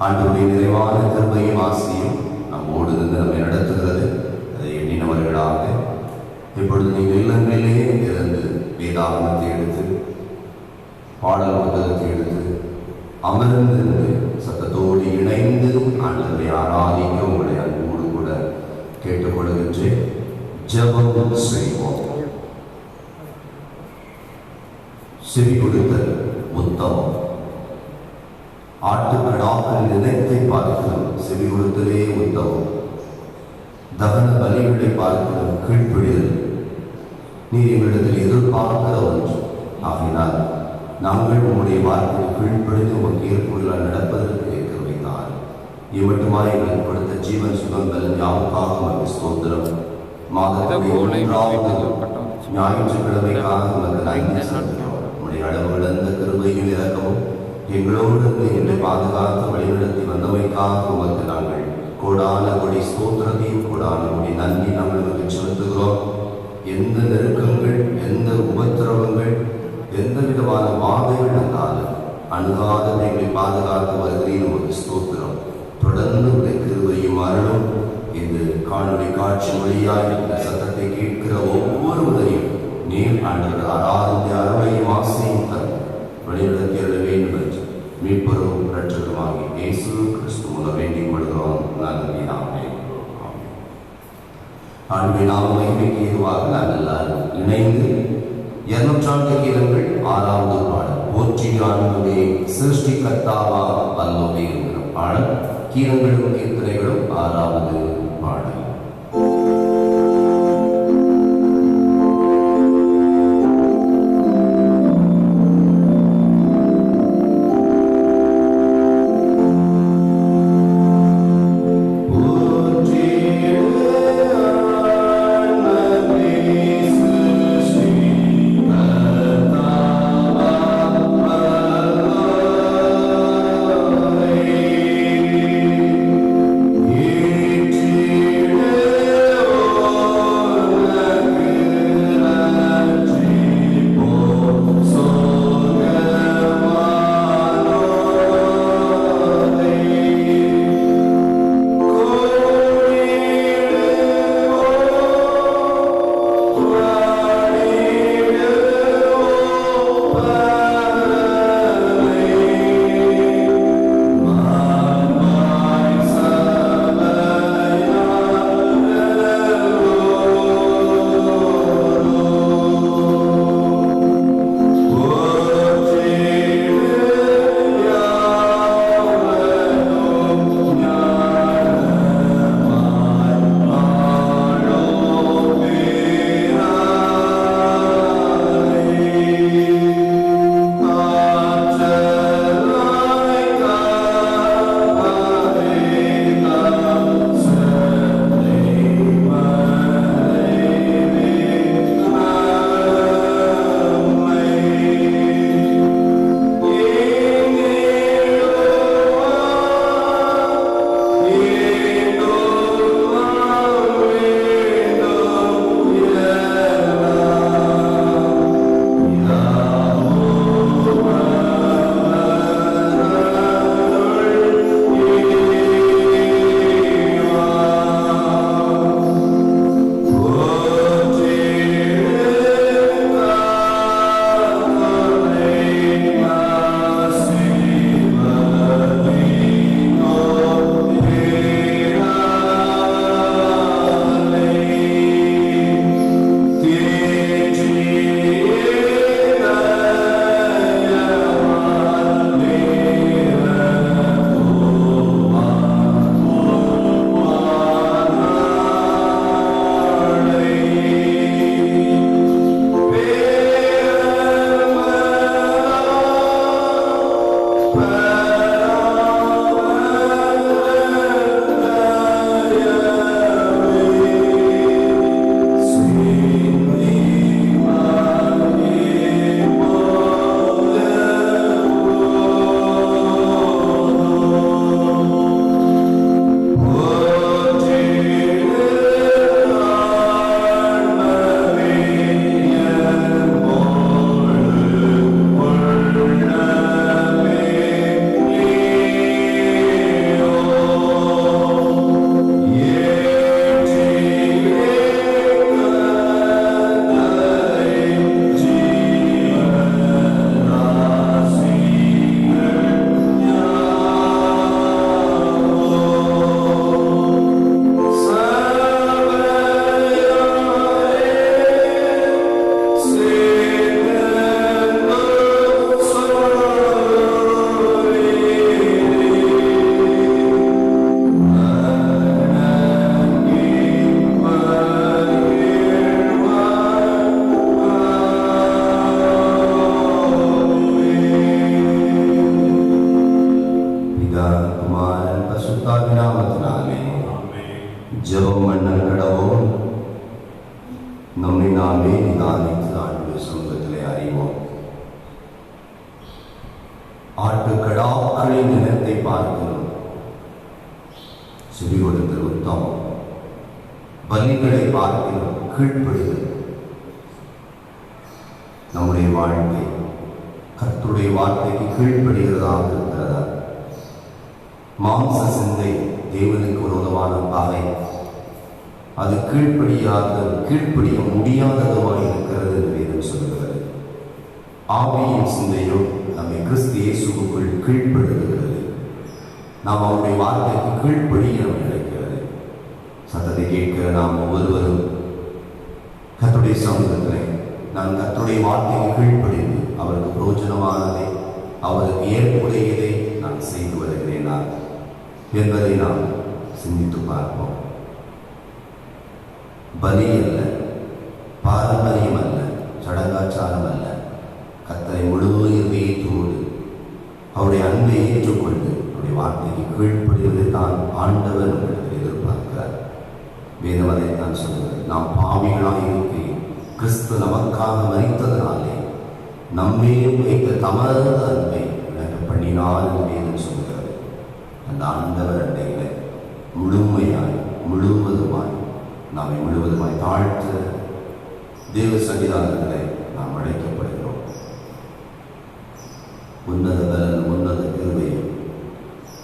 ஆண்டவருடைய நிறைவான கிருபையும் ஆசையும் நம்மோடு இருந்து நம்மை நடத்துகிறது. அதை எண்ணினவர்களாக இப்பொழுது நீங்கள் இல்லங்களிலேயே இருந்து வேதாகமத்தை எடுத்து பாடல் புத்தகத்தை எடுத்து அமர்ந்திருந்து சத்தத்தோடு இணைந்து ஆண்டவரை ஆராதிக்க உங்களை அன்போடு கூட கேட்டுக்கொள்கின்றேன். ஜெபம் செய்வோம். செவி கொடுத்தல் உத்தமம். ஆட்டுக்கடாக்கள் நினைத்தை பார்க்கலாம் செவி கொடுத்தலே உத்தமம். தகன பலிகளை பார்க்கலாம் கீழ்ப்பிடிதல் நீர் எங்களிடத்தில் எதிர்பார்க்கிற ஒன்று. ஆகினால் நாங்கள் உங்களுடைய வார்த்தையை கீழ்ப்படிந்து உங்கள் ஏற்புகளால் நடப்பதற்கு வைத்தார். இவ்வட்டுமாய் எங்களுக்கு கொடுத்த ஜீவன் சுகங்கள் யாவுக்காக உங்கள் ஸ்தோத்திரம். மாதத்துடைய ஞாயிற்றுக்கிழமைக்காக உங்கள் நன்மை செலுத்துகிறோம். உங்களுடைய அளவு இழந்த கிருபையில் இறக்கவும் எங்களோடு என்னை பாதுகாத்து வழிநடத்தி வந்தமைக்காக உமக்கு நாங்கள் கோடான கொடி ஸ்தோத்திரத்தையும் கோடான கொடி நன்றி நாங்கள் செலுத்துகிறோம். எந்த நெருக்கங்கள், எந்த உபத்திரவங்கள், எந்த விதமான வாதைகள் இருந்தாலும் அணுகாத எங்களை பாதுகாத்து வருகிறேன் உமக்கு ஸ்தோத்திரம். தொடர்ந்து உடைய கிருபையும் அருளும். இந்த காணொலி காட்சி வழியாய் இந்த சத்தத்தை கேட்கிற ஒவ்வொருவரையும் நீர் ஆண்டவர் ஆராதனை அருளையும் ஆசையும் தரும் வழிநடத்தி அருள வேண்டும் என்று மீட்பரும் இரட்சகருமாகிய இயேசு கிறிஸ்து மூலம் வேண்டிக் கொள்கிறோம். நல்ல பிதாவே. ஆண்டவரின் நாம மகிமைக்கு ஏதுவாக நாங்கள் எல்லாரும் இணைந்து 200 கீதங்கள் 6வது பாடல் போற்றி ஆண்டவரே சிருஷ்டிகர்த்தாவா வல்லோரே என்கிற பாடல். கீதங்களும் கீர்த்தனைகளும் 6வது பாடல். ஜெபம் பண்ண கடவோம். நம்மை நாமே நிதானித்து ஆண்டு சமூகத்திலே அறிவோம். ஆட்டுக்கடாக்களின் நிலத்தை பார்க்கிறோம். செவி கொடுத்தல் உத்தமம். பலிகளை பார்க்கிறோம். கீழ்ப்படுதல். நம்முடைய வாழ்க்கை கர்த்தருடைய வார்த்தைக்கு கீழ்ப்படுகிறதாக இருக்கிறதா? மாம்ச சிந்தை தேவனுக்கு விரோதமான பாதை. அது கீழ்ப்படிய முடியாததுவாக இருக்கிறது என்று வேதம் சொல்கிறது. ஆவியின் சிந்தையோ நம்மை கிறிஸ்து இயேசுவுக்குள் கீழ்ப்படுகிறது. நாம் அவருடைய வார்த்தைக்கு கீழ்ப்படிய நினைக்கிறது. சத்தத்தை கேட்கிற நாம் ஒவ்வொருவரும் கர்த்தருடைய சமூகத்திலே நான் கர்த்தருடைய வார்த்தைக்கு கீழ்ப்படிந்து அவருக்கு பிரோஜனமானதை, அவருக்கு ஏற்புடையதை நான் செய்து வருகிறேனா என்பதை நாம் சிந்தித்து பார்ப்போம். பலி அல்ல, பாரம்பரியம் அல்ல, சடங்காச்சாரம் அல்ல. கர்த்தரை முழு இதயத்தோடு அவருடைய அன்பை ஏற்றுக்கொண்டு அவருடைய வார்த்தைக்கு கீழ்ப்படிவதை தான் ஆண்டவர் உங்களுக்கு எதிர்பார்க்கிறார். வேதம் அதைத்தான் சொல்கிறது. நாம் பாவிகளாக இருக்கிறேன், கிறிஸ்து நமக்காக மரித்ததனாலே நம்மையும் வைத்த தமது அன்பை விளக்க பண்ணினார் என்று வேதம் சொல்கிறது. அந்த ஆண்டவர் அண்டையில முழுவதுமாய் நம்மை முழுவதுமாய் தாழ்த்த தேவ சன்னிதானத்திலே நாம் அழைக்கப்படுகிறோம். உன்னத பலன், உன்னத கிருபை,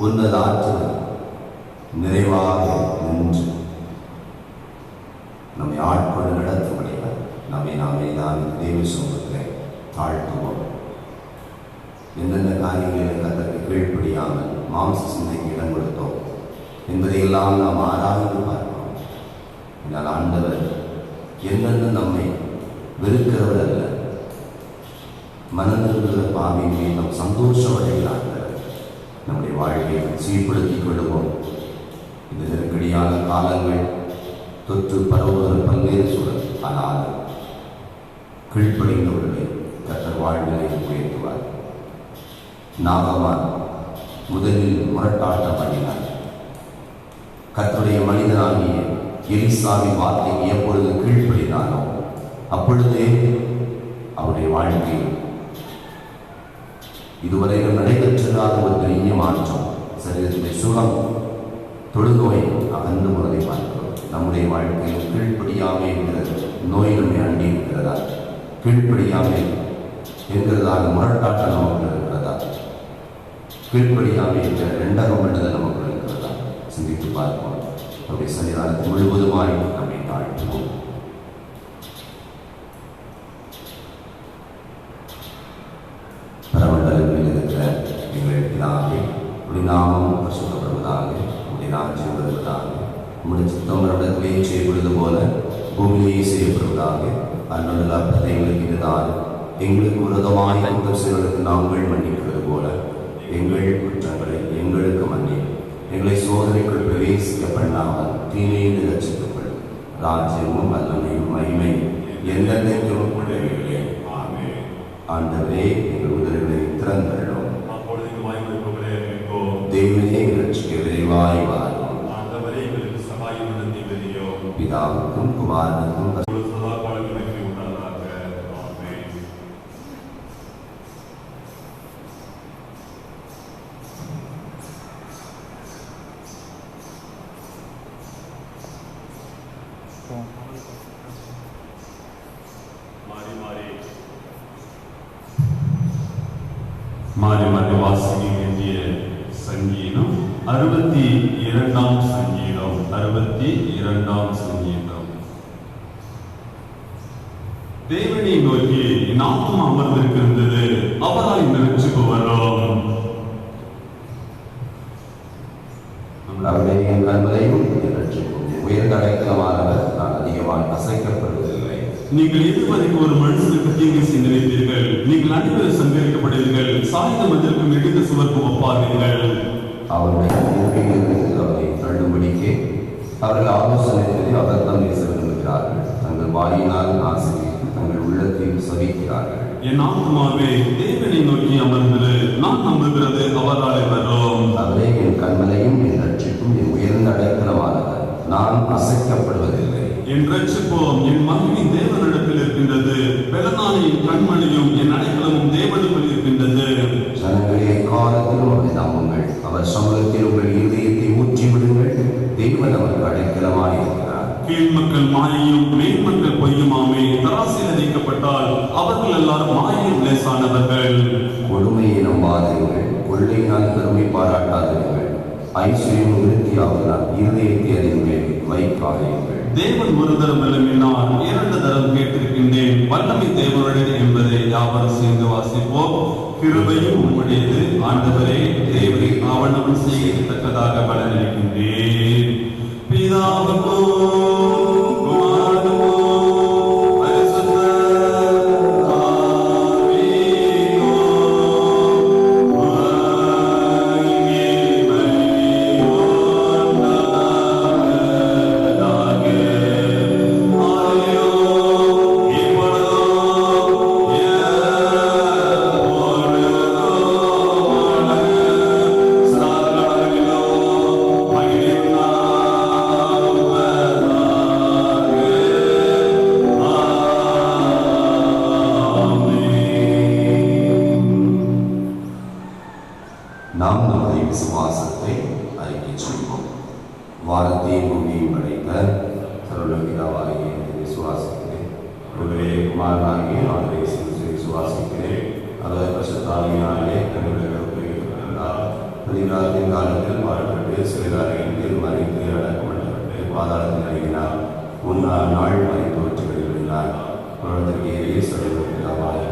உன்னத ஆற்றல் நிறைவாக நின்று நம்மை ஆட்கொண்டு நடத்தும்படியாக நாமே தான் தேவ சமூகத்திலே தாழ்த்துவோம். எந்தெந்த காரியங்களை கர்த்தருக்கு கீழ்ப்படியாமல் மாம்ச சிந்தைக்கு இடம் கொடுத்தோம் என்பதையெல்லாம் நாம் ஆராய்ந்து பார்ப்போம். இதனால் ஆண்டவர் எந்தெந்த நம்மை வெறுக்கிறவர் அல்ல, மனதிருக்கிற பாவியை நம் சந்தோஷமடைகிறார்கள். நம்முடைய வாழ்க்கையை சீர்படுத்திக் கொள்வோம். இந்த நெருக்கடியான காலங்கள், தொற்று பரவுகிற பல்வேறு சூழல், ஆனால் கீழ்ப்படிந்தவர்களை கர்த்தர் வாழ்வினை உயர்த்துவார். நாகமான் முதலில் முரட்டாட்டம் பண்ணினார். கர்த்தருடைய மனிதனாகிய எலிசாவின் வார்த்தைக்கு எப்பொழுது கீழ்ப்படினானோ அப்பொழுதே அவருடைய வாழ்க்கையில் இதுவரையில் நடைபெற்றதான ஒரு பெரிய மாற்றம், சரீரத்திலே சுகம், தொழுநோய் அகன்று முறை பார்க்கிறோம். நம்முடைய வாழ்க்கையில் கீழ்ப்படியாமை என்கிற நோய் நம்மை அண்டி இருக்கிறதா? கீழ்ப்படியாமை என்கிறதான முரட்டாட்டம் நமக்கு இருக்கிறதா? கீழ்ப்படியாமை என்ற ரெண்டகம் என்பது நமக்கு இருக்கிறதா? சிந்தித்து பார்ப்போம். அவருடைய சன்னிதானத்தை முழுவதுமாய் நம்மை தாழ்த்துவோம். பரமண்டலங்களில் இருக்கிற எங்கள் பிதாவே, உடைய நாமம் பரிசுத்தப்படுவதாக, உடைய ராஜ்யம் வருவதாக, உடைய சித்தம் இடத்திலே செய்யப்படுவது போல பூமியிலேயே செய்யப்படுவதாக. அன்றுள்ள அப்பத்தை எங்களுக்கு இதுதான். எங்களுக்கு விரோதமாய் குற்றம் செய்வதற்கு நாங்கள் மன்னிக்கிறது போல எங்கள் குற்றங்களை எங்களுக்கு மன்னி, எங்களை சோதனைக்குள் பிரவேசிக்க பண்ணாமல் தீமையில் ரட்சித்துக்கொள். ராஜ்யமும் வல்லமையும் மகிமை எந்தெந்தைக்கும் உடையவில்லை. ஆண்டவரே, எங்கள் உதவிகளை திறந்தள்ளும். தேவனே, ரட்சிக்க விரைவாய் வாரும். பிதாவுக்கும் குமாரனுக்கும் மாறி மாறி வாசிக்க வேண்டிய சங்கீதம் 62ஆம் சங்கீதம். 62ஆம் சங்கீதம். தேவனை நோக்கி என் ஆத்துமா அமர்ந்திருக்கின்றது, அவரால் இந்த ரட்சிப்பு வரும். அவருடைய கண்மலையும் உயர்ந்த அடைக்கலமானவர், நான் அதிகமாக அசைக்கப்படுவதில்லை. நீங்கள் எதிர்வரைக்கு ஒரு மனுஷனுக்கு தீங்கு செய்து நினைப்பீர்கள், நீங்கள் அனைவரும் சங்கரிக்கப்படுவீர்கள், சாய்ந்த மதிலுக்கும் மிகுந்த சுவர்க்கும் ஒப்பாவீர்கள். அவருடைய அவரை தள்ளும்படிக்கு அவர்கள் ஆலோசனை அபத்தம் பேச விரும்புகிறார்கள். தங்கள் வாயினால் ஆசிரியர் தங்கள் உள்ளத்தில் சகிக்கிறார்கள். என் ஆத்துமாவே தேவனை நோக்கி அமர்ந்தது, நான் நம்புகிறது அவராலே வரும். அவரே என் கண்மலையும் என் ரட்சிப்பும் என் உயர்ந்த அடைக்கலமானவர், நான் என் ரட்சிப்போம் என் மகிழ்ச்சி தேவனிடத்தில் இருக்கின்றது. பெலனான என் கண்மணியும் என் அடைக்கலமும் தேவனிடத்தில் இருக்கின்றது. ஜனங்களே, காலத்திலும் அவரை நம்புங்கள். அவர் சமூகத்தில் உங்கள் இதயத்தை ஊற்றி விடுங்கள். தேவன் அவருக்கு அடைக்கலமாய் இருக்கிறார். கீழ்மக்கள் மாயையும் மேன்மக்கள் பொய்யுமாமே. தராசில் வைக்கப்பட்டால் அவர்கள் எல்லாரும் மாயையும் லேசானவர்கள். கொடுமையை நம்பாதீர்கள், கொள்ளையினால் பெருமை பாராட்டாதீர்கள். ஐஸ்வர்யம் விருத்தியாவதால் இருதயத்தை அதன் மேல் வைக்காதீர்கள். தேவன் ஒரு தரம் விளம்பினார், 2 தரம் கேட்டிருக்கின்றேன். வல்லமை தேவனுடைய என்பதை யாவரும் சேர்ந்து வாசிப்போம். கிருபையும் உம்முடையது ஆண்டவரே, தேவரை அவனவன் செய்யத்தக்கதாக பலனளிக்கின்றேன். பிதாவுக்கோ நாம் நம்முடைய விசுவாசத்தை அறிக்கை செய்வோம். வானத்தையும் பூமியையும் படைத்த சர்வலோகிதாவாகிய விசுவாசிக்கிறேன். ஒருவரே குமாரனாகிய ஆண்டவரை விசுவாசிக்கிறேன். அவர் பரிசுத்தாவியினாலே பதினாறின் காலத்தில் பாடப்பட்டு சிறுகாரியத்தில் மறைத்து அடக்கப்பட்டு பாதாளத்தில் அடைகிறார். 3ஆம் நாள் மறைத்தோற்று வெளியினார். குழந்தைக்கு ஏறிய சர்வலோகிதாவாகிய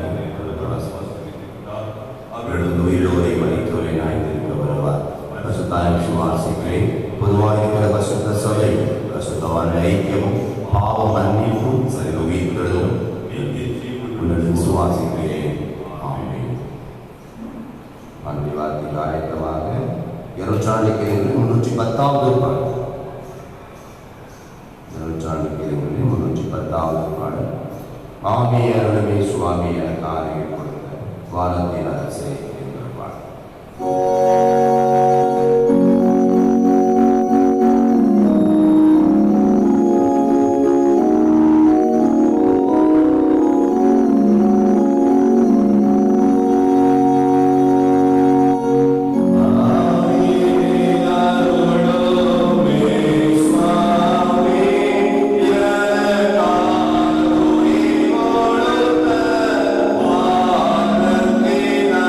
அவர்களது உயிரோரை மறைத்தோரை நாய்ந்திருக்க வருவார். பரிசுத்தாய் விசுவாசிக்கிறேன். பொதுவாக இருக்கிற பரிசுத்த சபை, பரிசுத்தவான் ஐக்கியமும் பாவ மன்னிப்பும் சரி உயிர்களும் விசுவாசிக்கிறேன். ஆமென். அன்பு வார்த்தைக்கு ஆயத்தமாக 310வது பாடல். 310வது பாடல். ஆவியே அருளவே சுவாமி எனக்கு ஆணையை கொடுத்த வானத்தின் அரசே என்ற பாடல்.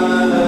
Amen.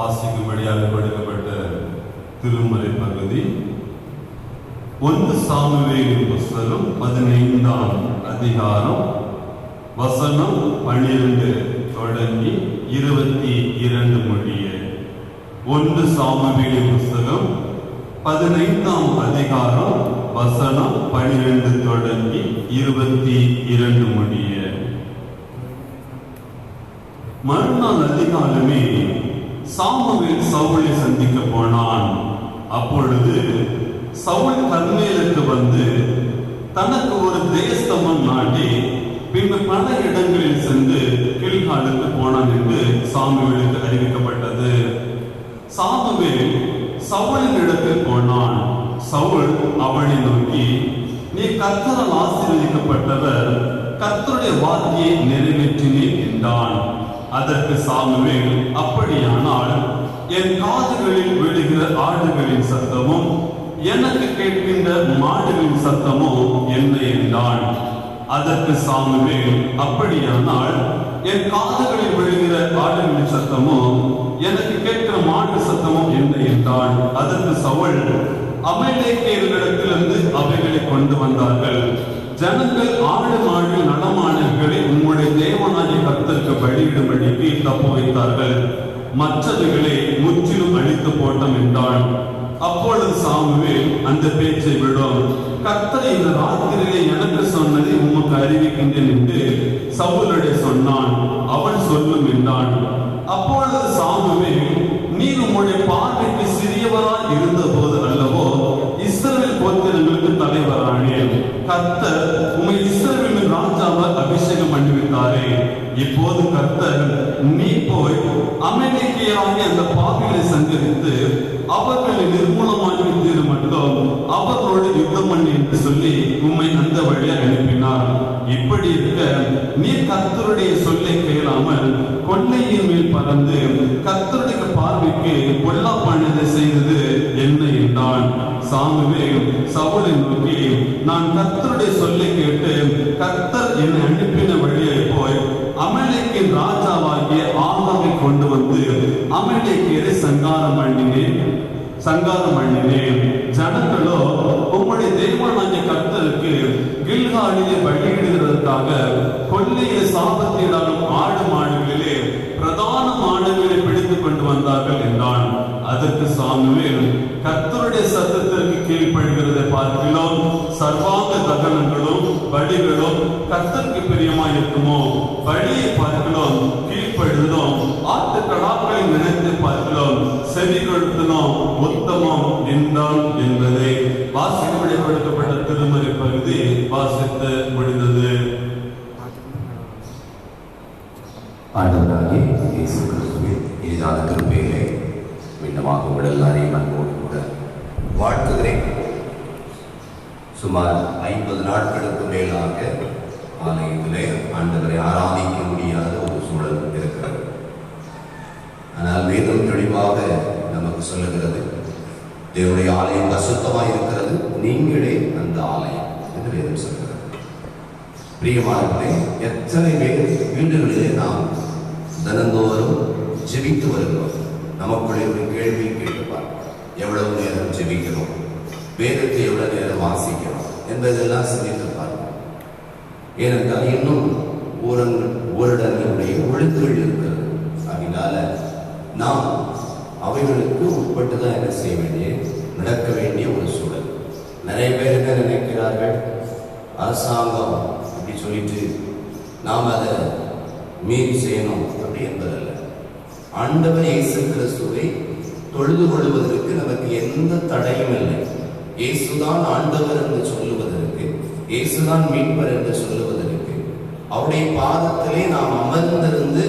வாசிக்கும்படியாக கொடுக்கப்பட்ட திருமறை பகுதி 1 சாமுவேலின் புஸ்தகம் 15ஆம் அதிகாரம் வசனம் 12 தொடங்கி 22 முடிய. 1 சாமுவேலின் புஸ்தகம் 15ஆம் அதிகாரம் வசனம் 12 தொடங்கி 22 முடிய. மறுநாள் அதிகாலமே சாமுவேல் சவுலை சந்திக்க போனான். அப்பொழுது சவுல் கர்மேலுக்கு வந்து தனக்கு ஒரு தேசஸ்தம்பம் நாட்டி பின்பு பல இடங்களில் சென்று கில்காலுக்கு போனான் என்று சாமுவேலுக்கு அறிவிக்கப்பட்டது. சாமுவேல் சவுலின் இடத்தில் போனான். சவுல் அவனை நோக்கி, நீ கர்த்தரால் ஆசீர்வதிக்கப்பட்டவர், கர்த்தருடைய வார்த்தையை நிறைவேற்றினேன் என்றான். அதற்கு சாமுவேல், அப்படியானால் என் காதுகளில் விழுகிற ஆடுகளின் சத்தமும் எனக்கு கேட்கின்ற மாடுகளின் சத்தமும் என்ன என்றான். அதற்கு சாமுவேல், அப்படியானால் என் காதுகளில் விழுகிற ஆடுகளின் சத்தமும் எனக்கு கேட்கிற மாடு சத்தமும் என்ன என்றான். அதற்கு சவுல், அமலேக்கியர்களிடத்திலிருந்து அவைகளை கொண்டு வந்தார்கள். ஜனங்கள் ஆடு மாடு நடமாடுகளை உம்முடைய தேவனாகிய கர்த்தருக்கு பலியிடும்படிக்கு தப்பு வைத்தார்கள், மற்றவைகளை முற்றிலும் அழித்து போட்டோம் என்றான். அப்பொழுது சாமுவேல் அந்த பேச்சை விடும், கர்த்தர் இந்த ராத்திரியிலே எனக்கு சொன்னதை உமக்கு அறிவிக்கின்றேன் என்று சவுலுடைய சொன்னான். அவன் சொல்லும் என்றான். அப்பொழுது சாமுவேல், நீர் உம்முடைய பார்வைக்கு சிறியவராய் இருந்த போது அல்லவோ இஸ்ரவேல் கோத்திரங்களுக்கு தலைவரானேன். கர்த்தர் உம்மை இஸ்ரவேலின் ராஜாவாக அபிஷேகம் பண்ணிவிட்டாரே. இப்போது கர்த்தர், நீ போய் அமலேக்கியராகிய அந்த பாவிகளை சங்கரித்து அவர்களை நிர்மூலமாக்கி மட்டும் அவர்களோடு யுத்தம் பண்ணி என்று சொல்லி உம்மை அந்த வழியாக அனுப்பினார். இப்படி இருக்க நீ கர்த்தருடைய சொல்லை கேளாமல் கொள்ளையின் மேல் பறந்து கர்த்தருடைய பார்வைக்கு பொல்லாப்பானதை செய்தது என்ன என்றான். சாமுவேல் சவுலை நோக்கி, நான் கர்த்தருடைய சொல்லை கேட்டு கர்த்தர் என்னை அனுப்பின வழியை போய் அமலேக்கின் ராஜாவாகிய ஆகாமை கொண்டு வந்து அமலேக்கியரை சங்காரம் பண்ணினேன். ஜனங்களோ உம்முடைய தேவனாகிய கர்த்தருக்கு கில்காலிலே பலியிடுவதற்காக கொள்ளையிலே சாபத்தீடாலும் ஆடு மாடுகளிலே பிரதான மாடுகளை பிடித்துக் கொண்டு வந்தார்கள் என்றான். அதற்கு சாமுவேல், கர்த்தருடைய சத்தத்திற்கு கீழ்ப்படுகிறதை பார்க்கிறோம், சர்வாங்க தகனங்களும் பலிகளும் கர்த்தருக்கு பிரியமாய் இருக்குமோ? பலியை பார்க்கிறோம், கீழ்ப்படுகிறோம், ஆட்டுக்கடாக்களை நினைத்து பார்க்கிறோம், செவி கொடுத்தனோம், உத்தமம் என்றான் என்பதை வாசிக்கப்படி கொடுக்கப்பட்ட திருமறை பகுதி வாசித்து முடிந்தது. ஆண்டவராகிய இயேசு கிறிஸ்துவின் இனிதான கிருபையிலே மீண்டுமாக உங்கள் எல்லாரையும் அன்போடு கூட வாழ்த்துகிறேன். சுமார் 50 நாட்களுக்கு மேலாக ஆலயத்திலே ஆண்டவரை ஆராதிக்க முடியாத ஒரு சூழல் இருக்கிறது. ஆனால் வேதம் தெளிவாக நமக்கு சொல்லுகிறது, தேவனுடைய ஆலயம் பரிசுத்தமாய் இருக்கிறது, நீங்களே அந்த ஆலயம் என்று வேதம் சொல்கிறது. பிரியமானவர்களே, எத்தனை பேர் வீடுகளிலே நாம் தினந்தோறும் ஜெபித்து வருகிறோம். நமக்குள்ளே ஒரு கேள்வி கேட்டுப்பார், எவ்வளவு நேரம் ஜெபிக்கிறோம், வேதத்தை எவ்வளவு நேரம் வாசிக்கிறோம் என்பதெல்லாம் சிந்தித்து பார்ப்போம். ஏனென்றால் இன்னும் ஓரிடங்களுடைய ஒழுங்குகள் இருக்கிறது. அதனால நாம் அவைகளுக்கு உட்பட்டுதான் என்ன செய்ய வேண்டிய, நடக்க வேண்டிய ஒரு சூழல். நிறைய பேர் என்ன நினைக்கிறார்கள், அரசாங்கம் அப்படி சொல்லிட்டு நாம் அதை மீறி செய்யணும் அப்படி என்பதல்ல. ஆண்டவர் இயேசு கிறிஸ்துவை தொழுது கொள்வதற்கு நமக்கு எந்த தடையும் இல்லை. இயேசுதான் ஆண்டவர் என்று சொல்லுவதற்கு, இயேசுதான் மீட்பர் என்று சொல்லுவதற்கு, அவருடைய பாதத்திலே நாம் அமர்ந்திருந்து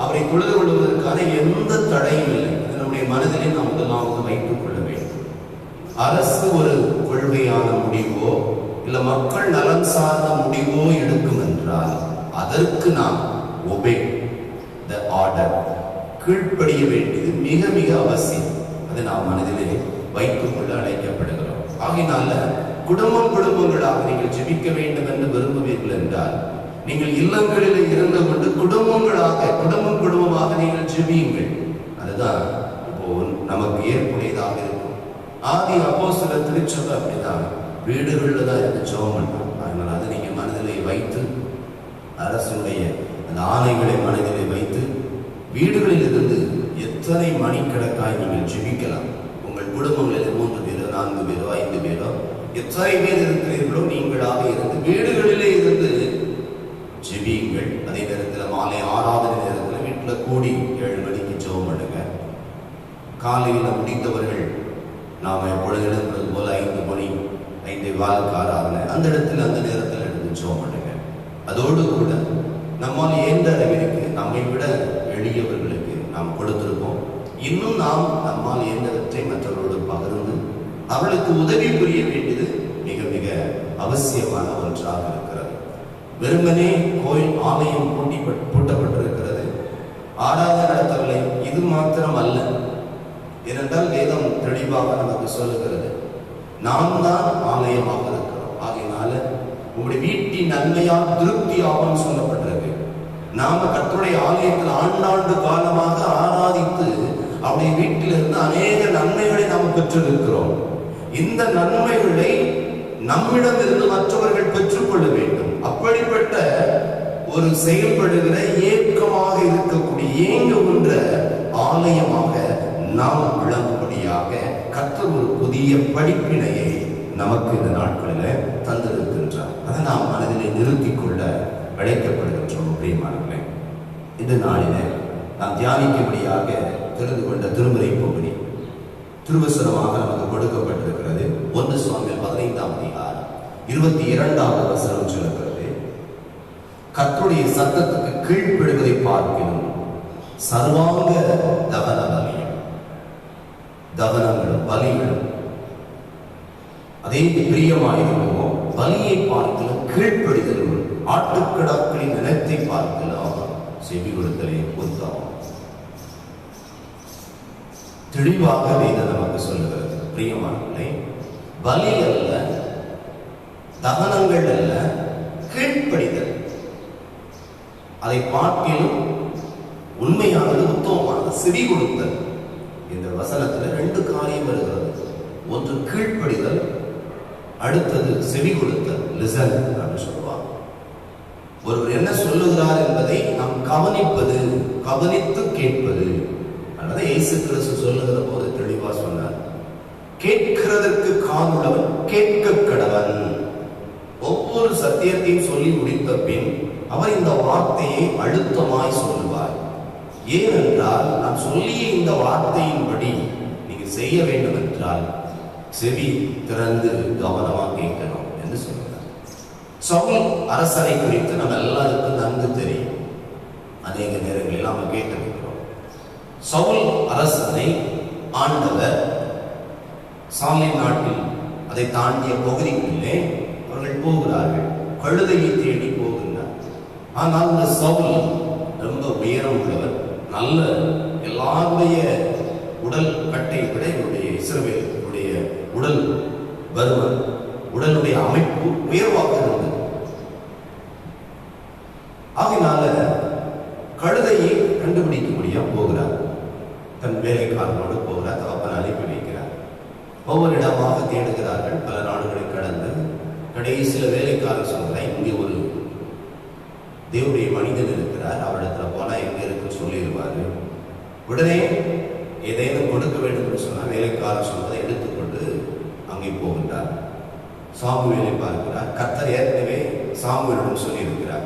அவரை தொழுது கொள்வதற்கான எந்த தடையும் இல்லை. நம்முடைய மனதிலே நாம் முதலாவது வைத்துக் கொள்ள வேண்டும். அரசு ஒரு கொள்கையான முடிவோ இல்ல மக்கள் நலன் சார்ந்த முடிவோ எடுக்கும் என்றால் அதற்கு நாம் obey the order, கீழ்ப்படிய வேண்டியது மிக மிக அவசியம். அதை நாம் மனதிலே வைத்துக் கொள்ள அழைக்கப்படுகிறோம். ஆகினால குடும்பங்களாக நீங்கள் ஜெபிக்க வேண்டும் என்று விரும்புவீர்கள் என்றால் நீங்கள் இல்லங்களில் இருந்து கொண்டு குடும்பமாக நீங்கள் ஜெபியுங்கள். அது அதுதான் இப்போ நமக்கு ஏற்புடையதாக இருக்கும். ஆதி அப்போஸ்தலர் திருச்சபை அப்படிதான் வீடுகளில் தான் இருந்து ஜெபம் பண்ணாங்க. அதனால் அதை நீங்கள் மனதில் வைத்து, அரசுடைய அந்த ஆணைகளை மனதில் வைத்து, வீடுகளில் இருந்து எத்தனை மணிக்கணக்காய் நீங்கள் ஜெபிக்கலாம். உங்கள் குடும்பங்களில் 3 பேரோ 4 பேரோ 5 பேரோ எத்தனை பேர் இருக்கிறீர்களோ நீங்களாக இருந்து வீடுகளிலே இருந்து ஜெபியுங்கள். அதே நேரத்தில் மாலை ஆராதனை நேரத்தில் வீட்டில் கூடி 7 மணிக்கு ஜெபம் பண்ணுங்க. காலையில் முடித்தவர்கள் நாம் எப்பொழுது எழுதுறது போல 5 மணி 5:15 ஆராதனை அந்த இடத்துல அந்த நேரத்தில் எடுத்து ஜெபம் பண்ணுங்க. அதோடு கூட நம்மால் எந்த அளவிற்கு நம்மை விட எளியவர்களுக்கு நாம் கொடுத்திருப்போம். இன்னும் நாம் நம்மால் எந்தவற்றை மற்றவர்களோடு பகிர்ந்து அவர்களுக்கு உதவி புரிய வேண்டியது மிக மிக அவசியமான ஒன்றாக இருக்கிறது. வெறுமனே கோயில் ஆலயம் பூட்டப்பட்டிருக்கிறது, ஆராதனை நடத்தவில்லை, இது மாத்திரம் அல்ல. ஏனென்றால் வேதம் தெளிவாக நமக்கு சொல்லுகிறது, நாம் தான் ஆலயமாக இருக்கிறோம். ஆகையினால உங்களுடைய வீட்டின் நன்மையால் திருப்தி ஆகும் சொல்லப்பட்டிருக்கு. நாம கர்த்தருடைய ஆலயத்தில் ஆண்டாண்டு காலமாக ஆராதித்து அவருடைய வீட்டிலிருந்து அநேக நன்மைகளை நாம் பெற்றிருக்கிறோம். இந்த நன்மைகளை நம்மிடமிருந்து மற்றவர்கள் பெற்றுக்கொள்ள வேண்டும். அப்படிப்பட்ட ஒரு செயல்படுகிற ஏக்கமாக இருக்கக்கூடிய ஏங்குகின்ற ஆலயமாக நாம் விளங்கும்படியாக கர்த்தர் ஒரு புதிய படிப்பினையை நமக்கு இந்த நாட்களில் தந்திருக்கின்றார். அதை நாம் மனதிலே நிறுத்திக் கொள்ள அழைக்கப்படுகின்றோம். பிரியமானவர்களே, இந்த நாளிலே நாம் தியானிக்கும்படியாக தெரிந்து கொண்ட திருமுறை பகுதி திருவசனமாக நமக்கு கொடுக்கப்பட்டிருக்கிறது. 1 சாமுவேல் 15ஆம் அதிகாரம் 22வது வசனம் சொல்லுகிறது, கர்த்தருடைய சத்தத்துக்கு கீழ்ப்படுவதை பார்க்கிலும் சர்வாங்க தகனங்களும் பலிகளும் அதே பிரியமாயிருக்குமோ, பலியை பார்க்கலாம் கீழ்ப்படிதலும் ஆட்டுக்கடாக்களின் நிலத்தை பார்க்கலாம் செவி கொடுத்தலே உத்தமம். தெளிவாக வேதம் நமக்கு சொல்லுகிறது. பிரியமானவர்களே, பலி அல்ல, தகனங்கள் அல்ல, கீழ்ப்படிதல். அதை பார்க்கிலும் உண்மையானது, உத்தமமானது செவி கொடுத்தல். இந்த வசனத்துல 2 காரியம் வருகிறது. ஒன்று கீழ்ப்படிதல், அடுத்தது செவி கொடுத்தல், லிசன் அப்படின்னு சொல்லுவாங்க. ஒருவர் என்ன சொல்லுகிறார் என்பதை நாம் கவனிப்பது, கவனித்து கேட்பது. அல்லது இயேசு கிறிஸ்து சொல்லுகிற போது தெளிவா சொன்னார், கேட்கிறதற்கு காதுள்ளவன் கேட்க கடவன். ஒவ்வொரு சத்தியத்தையும் சொல்லி முடித்த பின் அவர் இந்த வார்த்தையை அழுத்தமாய் சொல்லுவார். ஏனென்றால் நான் சொல்லிய இந்த வார்த்தையின்படி நீங்க செய்ய வேண்டும் என்றால் செவி திறந்து கவனமாக கேட்கணும் என்று சொல்கிறார். சவுல் அரசரை குறித்து நம்ம எல்லாருக்கும் நன்கு தெரியும். அநேக நேரங்களில் நாம கேட்டிருக்கிறோம். சவுல் அரசனை ஆண்டவர் சாலிம் நாட்டில் அதை தாண்டிய பகுதிகளிலே அவர்கள் போகிறார்கள். கழுதையை தேடி போகின்றார். ஆனால் இந்த சவுல் ரொம்ப உயரம் உள்ளவர், நல்ல எல்லாருடைய உடல் கட்டை விட என்னுடைய இஸ்ரவேலுடைய உடல் பருமன், உடலுடைய அமைப்பு உயர்வாக இருந்தது. ஆகினால கழுதையை கண்டுபிடிக்க முடியாம போகிறார். தன் வேலைக்காரனோடு போகிறார். தகப்பன் அனுப்பி வைக்கிறார். ஒவ்வொரு இடமாக தேடுகிறார்கள். பல நாடுகளை கடந்து கடைசியில வேலைக்காரர் சொல்கிறார், இங்கே ஒரு தேவனுடைய மனிதன் இருக்கிறார், அவரிடத்துல போனா எங்க இருக்குன்னு சொல்லிடுவாரு. உடனே ஏதேனும் கொடுக்க வேண்டும் என்று சொன்னால் வேலைக்காரர் சொல்வதை எடுத்துக்கொண்டு அங்கே போகின்றார். சாமுவேலை பார்க்கிறார். கர்த்தர் ஏற்கனவே சாமுவேலிடம் சொல்லியிருக்கிறார்.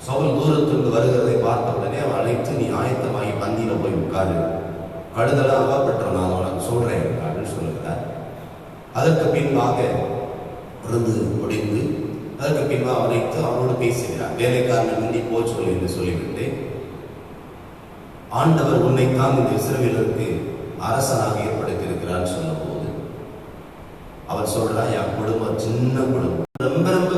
சவுல் தூரத்திலிருந்து வருகிறதை பார்த்த உடனே அவன் அழைத்து, நீ ஆயத்தமாகி பந்தியில போய் உட்காரு, கழுதலை அகப்பற்ற நான் உனக்கு சொல்றேன் அப்படின்னு சொல்லுகிறார். அதற்கு பின்பாக விருந்து முடிந்து அதற்கு பின்பாக அழைத்து அவனோடு பேசுகிறார். வேலைக்காரனை முந்தி போய் சொல்லி என்று சொல்லிவிட்டு, ஆண்டவர் உன்னைத்தான் இந்த இஸ்ரவேலுக்கு அரசனாக ஏற்படுத்தியிருக்கிறார் சொல்லும் போது அவர் சொல்றா, என் குடும்பம் சின்ன குடும்பம், ரொம்ப ரொம்ப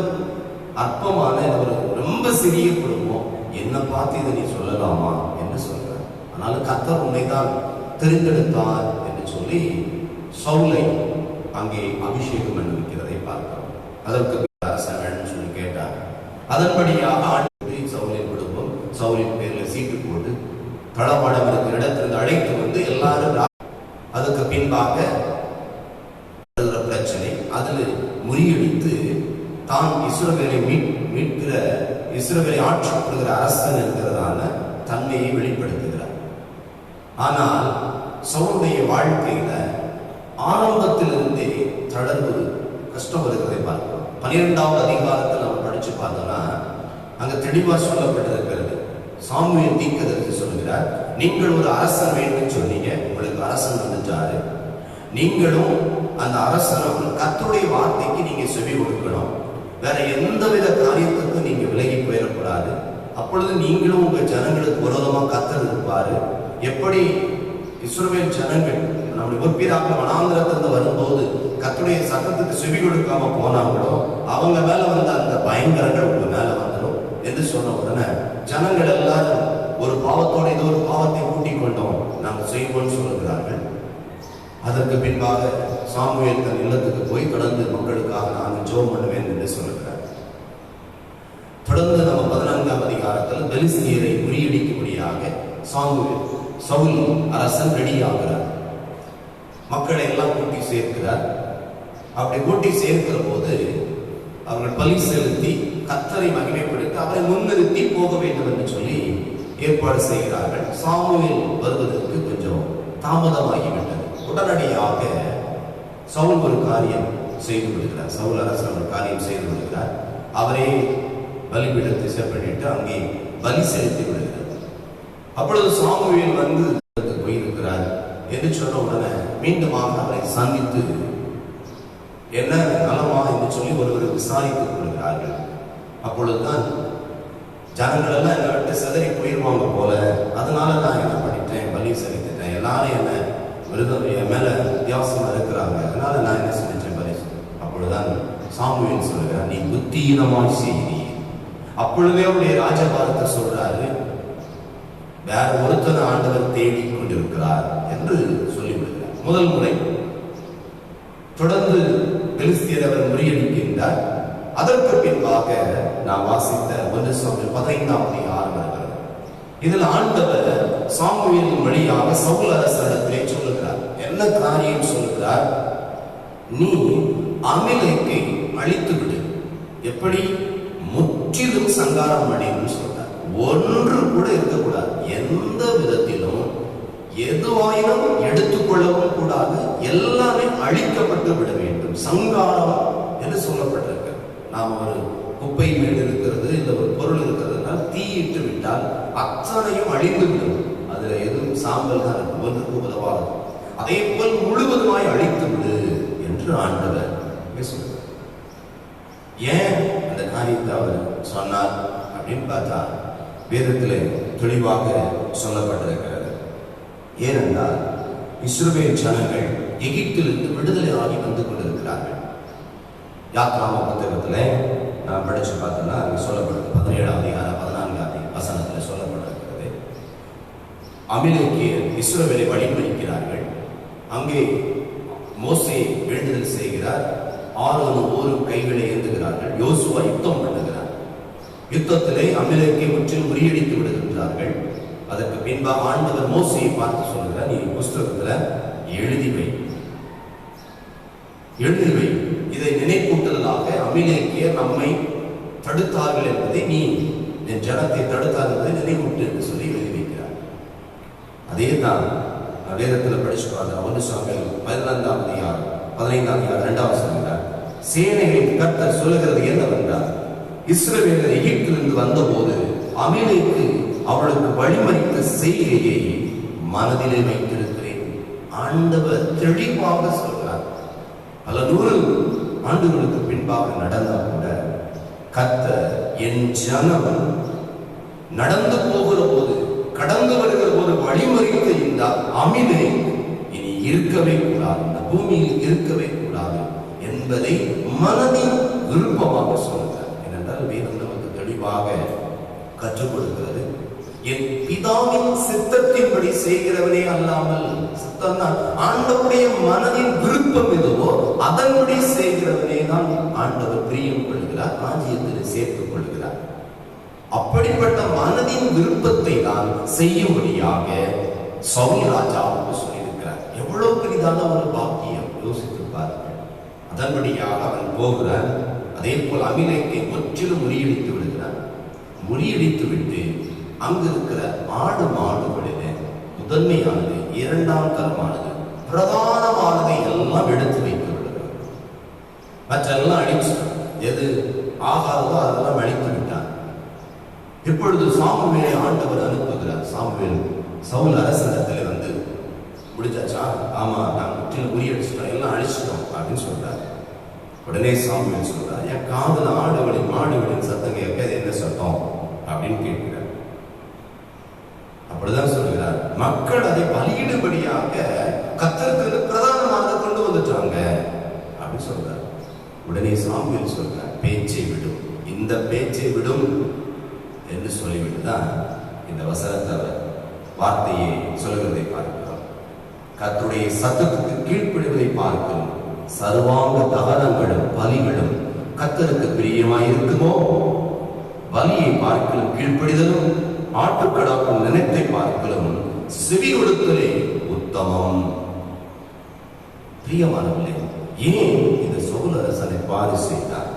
அற்பமான ஒரு ரொம்ப சிறிய குடும்பம், என்ன பார்த்து இதை நீ சொல்லலாமா என்று சொல்ற. அதனால கர்த்தர் உன்னைத்தான் தெரிந்தெடுத்தார் என்று சொல்லி சவுலை அங்கே அபிஷேகம் அனுபவிக்கிறதை பார்க்கிறோம். அதற்கு அரசன் சொல்லி கேட்டார். அதன்படியாக சவுலின் குடும்பம் சவுலின் பேர்ல சீட்டு போட்டு தளவாடம் இருக்கிற இடத்திலிருந்து அழைத்து வந்து எல்லாரும் அதுக்கு பின்பாக பிரச்சனை அதில் முறியடித்து தான் இஸ்ரவேலை மீட்கிற இஸ்ரவேலை ஆட்சிப்படுகிற அரசன் என்கிறதான தன்மையை வெளிப்படுத்துகிறார். ஆனால் சவுலுடைய வாழ்க்கையில ஆரம்பத்திலிருந்தே தளர்வு கஷ்டம் வருகிறதை பார்க்கிறோம். 12வது அதிகாரத்தில் நம்ம படிச்சு பார்த்தோம்னா அங்க தெளிவா சொல்லப்பட்டிருக்கிறது. சாமுவேல் தீர்க்கதரிசி சொல்கிறார், நீங்கள் ஒரு அரசன் வேண்டும் சொன்னீங்க, உங்களுக்கு அரசன் வந்துட்டாரு. நீங்களும் அந்த அரசனும் கர்த்தருடைய வார்த்தைக்கு நீங்க செவி கொடுக்கணும். வேற எந்தவித காரியத்துக்கும் நீங்க விலகி போயிடக்கூடாது. அப்பொழுது நீங்களும் உங்க ஜனங்களுக்கு விரோதமா கர்த்தர் இருப்பாரு. எப்படி இஸ்ரவேல் ஜனங்கள் நம்முடைய முற்பிதாக்கள் வனாந்திரத்திலிருந்து வரும்போது கர்த்தருடைய சத்தத்துக்கு செவி கொடுக்காம போனாங்களோ அவங்க மேல வந்த அந்த பயங்கரங்கள் உங்க மேல வந்துடும் என்று சொன்ன உடனே ஜனங்கள் எல்லாரும் ஒரு பாவத்தோட ஏதோ ஒரு பாவத்தை கூட்டிக் கொண்டோம் நாங்கள் செய்வோம்னு சொல்லுகிறார்கள். அதற்கு பின்பாக சாமுவேல் தன் இல்லத்துக்கு போய் தொடர்ந்து மக்களுக்காக நாங்கள் ஜெபம் பண்ணுவேன் என்று சொல்லுகிறார். தொடர்ந்து நம்ம 14ஆம் அதிகாரத்தில் பெலிஸ்தியரை முறியடிக்கும்படியாக சவுல் அரசன் ரெடி ஆகிறார். மக்களை எல்லாம் கூட்டி சேர்க்கிறார். அப்படி கூட்டி சேர்க்கிற போது அவர்கள் பலி செலுத்தி கர்த்தரை மகிமைப்படுத்தி அவரை முன்னிறுத்தி போக வேண்டும் என்று சொல்லி ஏற்பாடு செய்கிறார்கள். சாமுவேல் வருவதற்கு கொஞ்சம் தாமதமாகிவிட்டது. உடனடியாக சவுல் ஒரு காரியம் செய்து விடுகிறார். சவுல் அரசன் ஒரு காரியம் செய்து விடுகிறார். அவரே பலிபீடத்தை செப்பனிட்டு அங்கே பலி செலுத்தி விடுகிறார். அப்பொழுது சாமுவேல் வந்து போயிருக்கிறார் என்று சொன்ன உடனே மீண்டுமாக அவரை சந்தித்து என்ன நலமா என்று சொல்லி ஒருவர் விசாரித்துக் கொள்கிறார்கள். அப்பொழுதுதான் ஜனங்கள் எல்லாம் என்னை விட்டு சிதறி போயிருவாங்க போல, அதனால நான் என்ன பண்ணிட்டேன், பலி செலுத்திட்டேன், எல்லாரும் என்ன விருதம் என் மேல வித்தியாசமா இருக்கிறாங்க, அதனால நான் என்ன செஞ்சேன், பலி. அப்பொழுதுதான் சாமுவேல் சொல்லுகிறார், நீ புத்தீனமாய் செய்தி. அப்பொழுதே அவருடைய ராஜபாரத்தை சொல்றாரு, வேற ஒருத்தனை ஆண்டவர் தேடி கொண்டிருக்கிறார் என்று சொல்லிவிடுகிறார். முதல் முறை தொடர்ந்து பெலிஸ்தியர் அவர் முறியடிக்கின்றார். அதற்கு பின்பாக நாம் வாசித்த 1 சாமுவேல் 15ஆம் அதிகாரம் வருகிறது. இதில் ஆண்டவர் சாமுவேலின் வழியாக சவுல் அரசனிடத்திலே சொல்லுகிறார். என்ன காரியம் சொல்லுகிறார்? நீ அமிலேக்கை அழித்து விடு. எப்படி? முற்றிலும் சங்காரம் அடையும் சொல்றார். ஒன்று கூட இருக்கக்கூடாது. எந்த விதத்திலும் எதுவாயினும் எடுத்துக்கொள்ளவும் கூடாது. எல்லாமே அழிக்கப்பட்டு விட வேண்டும். சங்காரம் என்று சொல்லப்பட்டிருக்கு. நாம் ஒரு குப்பை மேல் இருக்கிறது, இல்லை ஒரு பொருள் இருக்கிறதுனால் தீயிட்டு விட்டால் அத்தனையும் அழிந்து விடும். அதுல எதுவும் சாம்பல் தான் இருக்கும், ஒன்றுக்கு உதவாது. அதே போல் முழுவதுமாய் அழித்து விடு என்று ஆண்டவர் பேசுகிறார். ஏன் அந்த காரியத்தை அவர் சொன்னார் அப்படின்னு பார்த்தா வேதத்திலே தெளிவாக சொல்லப்பட்டிருக்கிறது. ஏனென்றால் இஸ்ரவேல் ஜனங்கள் எகிப்திலிருந்து விடுதலை ஆகி வந்து கொண்டிருக்கிறார்கள். யாத்ராம புத்தகத்துல நான் படிச்சு பார்த்தோம்னா அங்கே சொல்லப்படுது. 17ஆம் அதிகாரம் 14ஆம் வசனத்தில் சொல்லப்பட்டிருக்கிறது. அமிலேக்கியர் இஸ்ரவேலை வழிமறிக்கிறார்கள். அங்கே மோசே வேண்டுதல் செய்கிறார். ஆரோனும் ஓரும் கைகளை ஏந்துகிறார்கள். யோசுவா யுத்தம் பண்ணுகிறார். யுத்தத்திலே அமிலேக்கை முற்றிலும் முறியடித்து விடுகின்றார்கள். அதற்கு பின்பாக ஆண்டவர் மோசையை பார்த்து சொல்கிறார், நீ புஸ்தகத்துல எழுதி வை. இதை நினைப்பூட்டுதலாக அமிலேக்கியர் நம்மை தடுத்தார்கள் என்பதை, நீ என் ஜனத்தை தடுத்தார்கள் என்பதை நினைப்பூட்டு என்று சொல்லி எழுதி வைக்கிறார். அதே தான் வேதத்தில் படிச்சு பார்த்தா 1 சாமுவேல் 15ஆம் அதிகாரம் 15ஆம் அதிகாரம் 2வது சொல்கிறார், சேனைகளின் கர்த்தர் சொல்லுகிறது என்னவென்றால், இஸ்ரவேலர் எகிப்திலிருந்து வந்தபோது அமிலேக்கு அவளுக்கு வழிமறித்த செய்கையை மனதிலே வைத்திருக்கிறேன். ஆண்டவர் தெளிவாக சொல்கிறார். பல 100 ஆண்டுகளுக்கு பின்பாக நடந்தால் கூட கர்த்தர் என் ஜனம் நடந்து போகிற போது, கடந்து வருகிற போது வழிமறித்த இந்த அமிலே இனி இருக்கவே கூடாது, இந்த பூமியில் இருக்கவே கூடாது என்பதை மனதின் விருப்பமாக சொல்கிறார். ஏனென்றால் வேதம் நமக்கு தெளிவாக கற்றுக் கொடுக்கிறது. என் பிதாவின் சித்தத்தின்படி செய்கிறவனே அல்லாமல், சித்தம்னா ஆண்டவருடைய மனதின் விருப்பம் எதுவோ அதன்படி செய்கிறவனே தான் ஆண்டவர் பிரியம் கொள்கிறார், ராஜ்யத்தில் சேர்த்துக் கொள்கிறார். அப்படிப்பட்ட மனதின் விருப்பத்தை தான் செய்யும்படியாக சவுல் ராஜாவுக்கு சொல்லியிருக்கிறார். எவ்வளவு பெரிதான ஒரு பாக்கியம், யோசித்து பாருங்கள். அதன்படியாக அவன் போகிறான். அதே போல் அமிலேக்கை முற்றிலும் முறியடித்து விடுகிறான். முறியடித்து விட்டு அங்கு இருக்கிற ஆடு மாடுகளிலே முதன்மையானது, இரண்டாம் தரமானது, பிரதானமானதை எல்லாம் எடுத்து வைத்து விடுகிறான். மற்றெல்லாம் அழிச்சு, எது ஆகாதோ அதெல்லாம் அழித்து விட்டான். இப்பொழுது சாமுவேலை ஆண்டவர் அனுப்புகிறார். சாமுவேல் சவுல் அரசனிடத்தில் வந்து, முடிச்சாச்சா? ஆமா, நாங்கள் முற்றிலும் முறியடிச்சிட்டோம், எல்லாம் அழிச்சிட்டோம் அப்படின்னு சொல்றாரு. உடனே சாமுவேல் சொல்றார், என் காதுல ஆடுகளின் மாடுகளின் சத்தம் கேட்க என்ன சத்தம் அப்படின்னு கேட்கிறார். அப்படிதான் சொல்லுகிறார், மக்கள் அதை பலியிடும்படியாக கர்த்தருக்கு பிரதானமாக கொண்டு வந்துட்டாங்க அப்படின்னு சொல்றார். உடனே சாமுவேல் சொல்றார், பேச்சை விடும், இந்த பேச்சை விடும் என்று சொல்லிவிட்டுதான் இந்த வசனத்தை வார்த்தையை சொல்லுகிறதை பார்க்கிறோம். கர்த்தருடைய சத்தத்துக்கு கீழ்ப்படிவதை பார்க்கிறோம். சர்வாங்க தகனங்களும் பலிகளும் கர்த்தருக்கு பிரியமாய் இருக்குமோ? பலியை பார்க்கலும் கீழ்ப்படிதலும், ஆட்டுக்கடாக்கும் நினைத்தை பார்க்கலும் செவி கொடுத்தலே உத்தமம். பிரியமானவர்களே, ஏன் இந்த சவுல் அரசனை பாரி செய்தார்?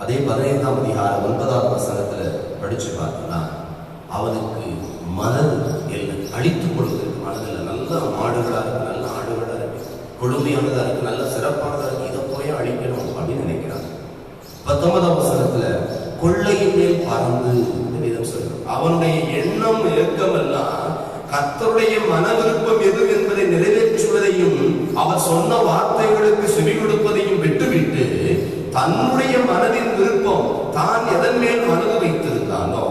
அதே 15ஆம் அதிகாரம் 9வது வசனத்துல படிச்சு பார்த்தோம்னா, அவனுக்கு மனது எல்லாம் அழித்துக் கொள்வதற்கு மனதில் நல்ல மாடுகளா இருக்கு, நல்ல ஆடுகளா இருக்கு, கொழுமையானதா இருக்கு, நல்ல சிறப்பானதா இருக்கு, இதை போய் அழிக்கணும் அப்படின்னு நினைக்கிறான். 19ஆம் வசனத்துல கொள்ளையின் மேல் பறந்து சொல்றான். அவனுடைய எண்ணம் இயக்கம் எல்லாம் கர்த்தருடைய மன விருப்பம் எது என்பதை நிறைவேற்றுவதையும் அவர் சொன்ன வார்த்தைகளுக்கு செவி கொடுப்பதையும் விட்டுவிட்டு தன்னுடைய மனதின் விருப்பம், தான் எதன் மேல் மனது வைத்திருந்தானோ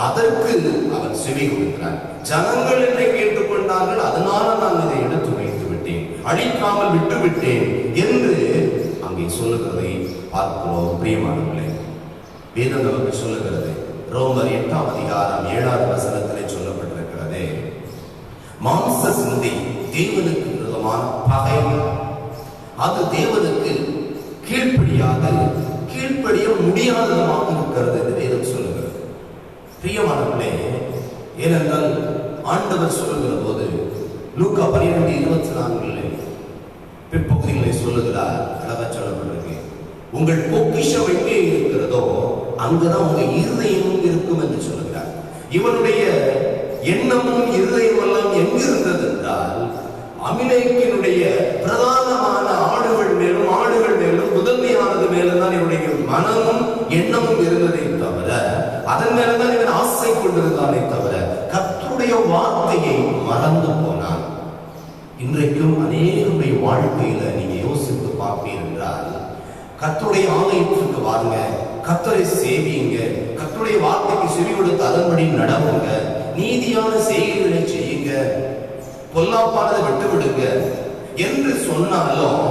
அதற்கு அவன் செவி கொடுக்கிறான். ஜனங்கள் என்னை கேட்டுக்கொண்டார்கள், அதனால நான் இதை எடுத்து வைத்து விட்டேன், அழிக்காமல் விட்டு விட்டேன் என்று அங்கே சொல்லுகிறதை பார்க்கிறோம். பிரியமானவர்களே, வேதம் நமக்கு சொல்லுகிறது. ரோமர் 8ஆம் அதிகாரம் 7வது வசனத்திலே சொல்லப்பட்டிருக்கிறது, மாம்ச சிந்தை தேவனுக்கு விரோதமான பகை, அது தேவனுக்கு கீழ்ப்படிய முடியாததாக இருக்கிறது என்று வேதம் சொல்லுகிறது. பிரியமானவர்களே, ஏனென்றால் ஆண்டவர் சொல்லுகிற போது லூக்கா 12:24 பிற்பகுதிகளை சொல்லுகிறார். அழகா சொல்லப்பட்டிருக்கு, உங்கள் பொக்கிஷம் எங்கே இருக்கிறதோ அங்குதான் உங்க இருதயமும் இருக்கும் என்று சொல்லுகிறார். இவனுடைய எண்ணமும் இருதயம் எல்லாம் எங்கிருந்தது என்றால், அமிலேக்கினுடைய பிரதானமான ஆடுகள் மேலும் முதன்மையானது மேலதான் இவனுடைய மனமும் எண்ணமும் இருந்ததை தவிர, அதன் மேலதான் இவன் ஆசை கொண்டிருந்தானே தவிர கர்த்தருடைய வார்த்தையை மறந்து போனான். இன்றைக்கும் அநேகருடைய வாழ்க்கையில நீங்க யோசித்து பார்ப்பீர்கள் என்றால், கர்த்தருடைய ஆலயத்திற்கு வாருங்க, கர்த்தரை சேவியுங்க, கர்த்தருடைய வார்த்தைக்கு செவி கொடுத்து அதன்படி நடவுங்க, நீதியான செய்கைகளை செய்யுங்க, பொல்லாப்பானதை விட்டு விடுங்க என்று சொன்னாலும்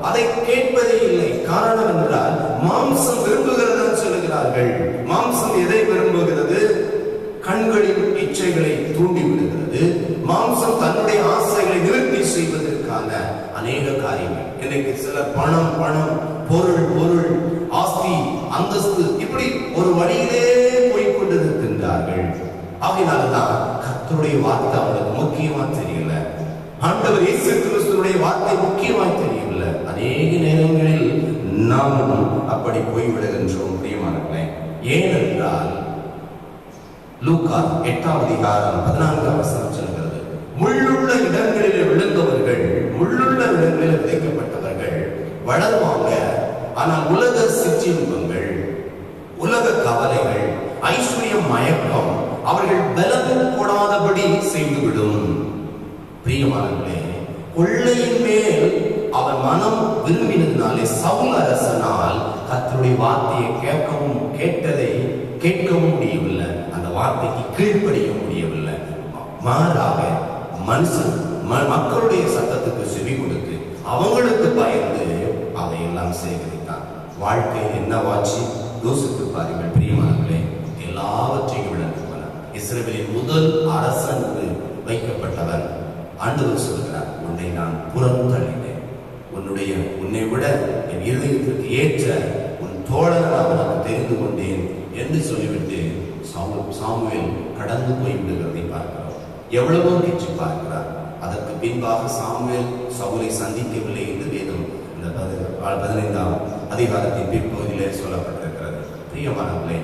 அதை கேட்பதே இல்லை. காரணம் என்றால் மாம்சம் விரும்புகிறது சொல்லுகிறார்கள். மாம்சம் எதை விரும்புகிறது? கண்களின் இச்சைகளை தூண்டி விடுகிறது. மாம்சம் தன்னுடைய ஆசைகளை நிவர்த்தி செய்வதற்கான அநேக காரியங்கள். இன்னைக்கு சிலர் பணம், பொருள், ஆஸ்தி, அந்தஸ்து, இப்படி ஒரு வழியிலே போய்கொண்டிருக்கின்றார்கள். ஆகையினால்தான் கர்த்தருடைய வார்த்தை அவங்களுக்கு முக்கியமா தெரியல. ஆண்டவர் இயேசு கிறிஸ்துவினுடைய வார்த்தை முக்கியமாய் தெரியவில்லை. அநேக நேரங்களில் நாம் அப்படி போய்விடுகின்றோம். பிரியமானவர்களே, ஏனென்றால் லூக்கா 8ஆம் அதிகாரம் 14ஆம் வசனம் சொல்கிறது, முள்ளுள்ள இடங்களில் விழுந்தவர்கள், முள்ளுள்ள இடங்களில் விதைக்கப்பட்டவர்கள் வளருவாங்க. ஆனால் உலக சிற்றின்பங்கள், உலக கவலைகள், ஐஸ்வர்யம், மயக்கம் அவர்கள் பலம் போடாதபடி செய்துவிடும். பிரியமானவர்களே, கொள்ளையின் மேல் அவன் மனம் விரும்பினதினாலே சவுல் அரசனால் கர்த்தருடைய வார்த்தையை கேட்கவும் முடியவில்லை, அந்த வார்த்தைக்கு கீழ்ப்படிய முடியவில்லை. மாறாக மனுஷன் மக்களுடைய சத்தத்துக்கு செவி கொடுத்து அவங்களுக்கு பயந்து அதையெல்லாம் சேகரித்தான். வாழ்க்கை என்னவாச்சு யோசித்து பாருங்கள். பிரியமானவர்களே, எல்லாவற்றையும் இழந்து போனான். இஸ்ரவேலின் முதல் அரசன் வைக்கப்பட்டவன். ஆண்டவர் சொல்கிறார், உன்னை நான் புறந்தள்ளினேன், உன்னை விட என் இருதயத்திற்கு ஏற்ற உன் தோழனை நான் தெரிந்து கொண்டேன் என்று சொல்லிவிட்டு சாமுவேல் கடந்து போய் விடுகிறதை பார்க்கிறோம். எவ்வளவோ கெஞ்சி பார்க்கிறார். அதற்கு பின்பாக சாமுவேல் சவுலை சந்திக்கவில்லை என்று வேதம் இந்த 15ஆம் அதிகாரத்தின் பிற்பகுதியிலே சொல்லப்பட்டிருக்கிறது. பிரியமானவர்களே,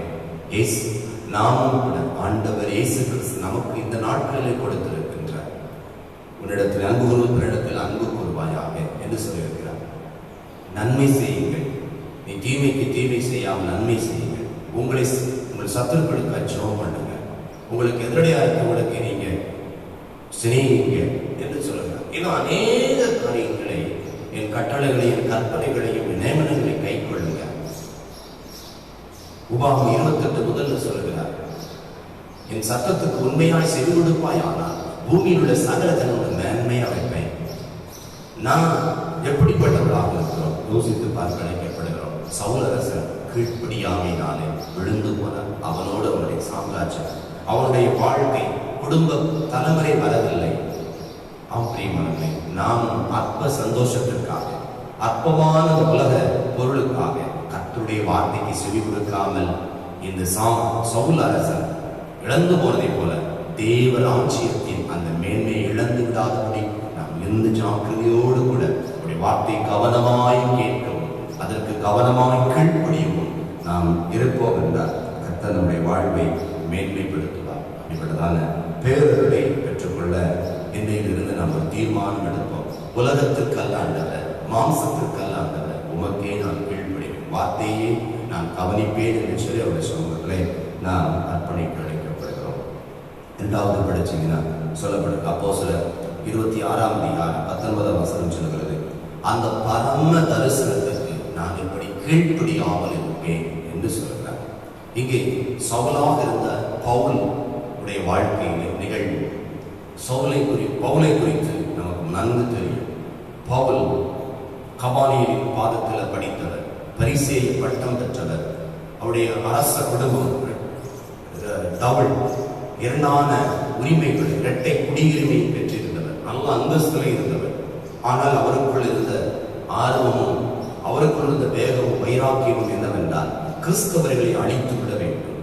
நாமும் கூட ஆண்டவர் இயேசு கிறிஸ்து நமக்கு இந்த நாட்களிலே கொடுத்திருக்கின்றார். உன்னிடத்தில் அன்பு கூறுவதிடத்தில் அன்பு கூறுவாயாக என்று சொல்லியிருக்கிறார். நன்மை செய்யுங்கள், நீ தீமைக்கு தீமை செய்யாமல் நன்மை செய்யுங்கள். உங்கள் சத்துருக்களுக்கு ஜெபம் பண்ணுங்க, உங்களுக்கு எதிரடையா இருக்கவங்களுக்கு நீங்க சிநேகிங்க என்று சொல்லுகிறார். இன்னும் அநேக காரியங்களை, என் கட்டளைகளையும் கற்பனைகளையும் நியமனங்களை கை கொள்ளுங்க. உபாகம் 28 முதல்ல சொல்லுகிறார், என் சத்தத்துக்கு உண்மையாய் செவி கொடுப்பாய், ஆனால் பூமியில் உள்ள சகல ஜனங்களோட மேன்மையா வைப்பேன். நான் எப்படிப்பட்டவர்களாக இருக்கிறோம் யோசித்து பார்க்க அழைக்கப்படுகிறோம். சவுல் அரசன் கீழ்ப்படியாமையினாலே விழுந்து போனார். அவனோடு அவனுடைய சாம்ராஜ்யம், அவனுடைய வாழ்க்கை, குடும்ப தலைமுறை வரவில்லை. பிரியமானவர்களே, நாம் அற்ப சந்தோஷத்திற்காக, அற்பமான உலக பொருளுக்காக கர்த்தருடைய வார்த்தைக்கு செவி கொடுக்காமல் இந்த சவுல் அரசன் இழந்து போனதை போல தேவ ராஜ்யத்தின் அந்த மேன்மையை இழந்து விடாதபடி நாம் இருந்து ஜாக்கிரதையோடு கூட அவருடைய வார்த்தை கவனமாய் கேட்கவும் அதற்கு கவனமாய் கீழ்ப்படியவும் நாம் இருப்போம் என்றால் கர்த்தர் நம்முடைய வாழ்வை மேன்மைப்படுத்துவார். அப்படிப்பட்டதான பேரருளை பெற்றுக்கொள்ள இன்றையிலிருந்து நாம் ஒரு தீர்மானம் எடுப்போம். உலகத்திற்கு அல்லாண்டவர், மாம்சத்திற்கு அல்லாண்டவர், உமக்கே நான் கீழ்ப்படிவேன், வார்த்தையே நான் கவனிப்பேன் என்று சொல்லி அவருடைய சமூகத்திலே நாம் அர்ப்பணிக்க அழைக்கப்படுகிறோம். இரண்டாவது படிச்சீங்கன்னா சொல்லப்படுது, அப்போஸ்தலர் 26ஆம் அதிகாரம் 19ஆம் வசனம் சொல்கிறது, அந்த பரம தரிசனத்திற்கு நான் இப்படி கீழ்ப்படியாமல் இருப்பேன் என்று சொல்கிறார். இங்கே சவுலாக இருந்த பவுல் உடைய வாழ்க்கையிலே நிகழ்வு பவுலை குறித்து நமக்கு நன்கு தெரியும். பவுல் கமாலியலின் பாதத்தில் படித்தவர், பரிசேய பட்டம் பெற்றவர், அவருடைய அரச குடும்பம் டபுள் இரண்டான உரிமைகள், இரட்டை குடியுரிமை பெற்றிருந்தவர், நல்ல அந்தஸ்தில் இருந்தவர். ஆனால் அவருக்குள் இருந்த ஆர்வமும் அவருக்குள் இருந்த வேகமும் வைராக்கியமும் என்னவென்றால் கிறிஸ்தவர்களை அழித்து விட வேண்டும்,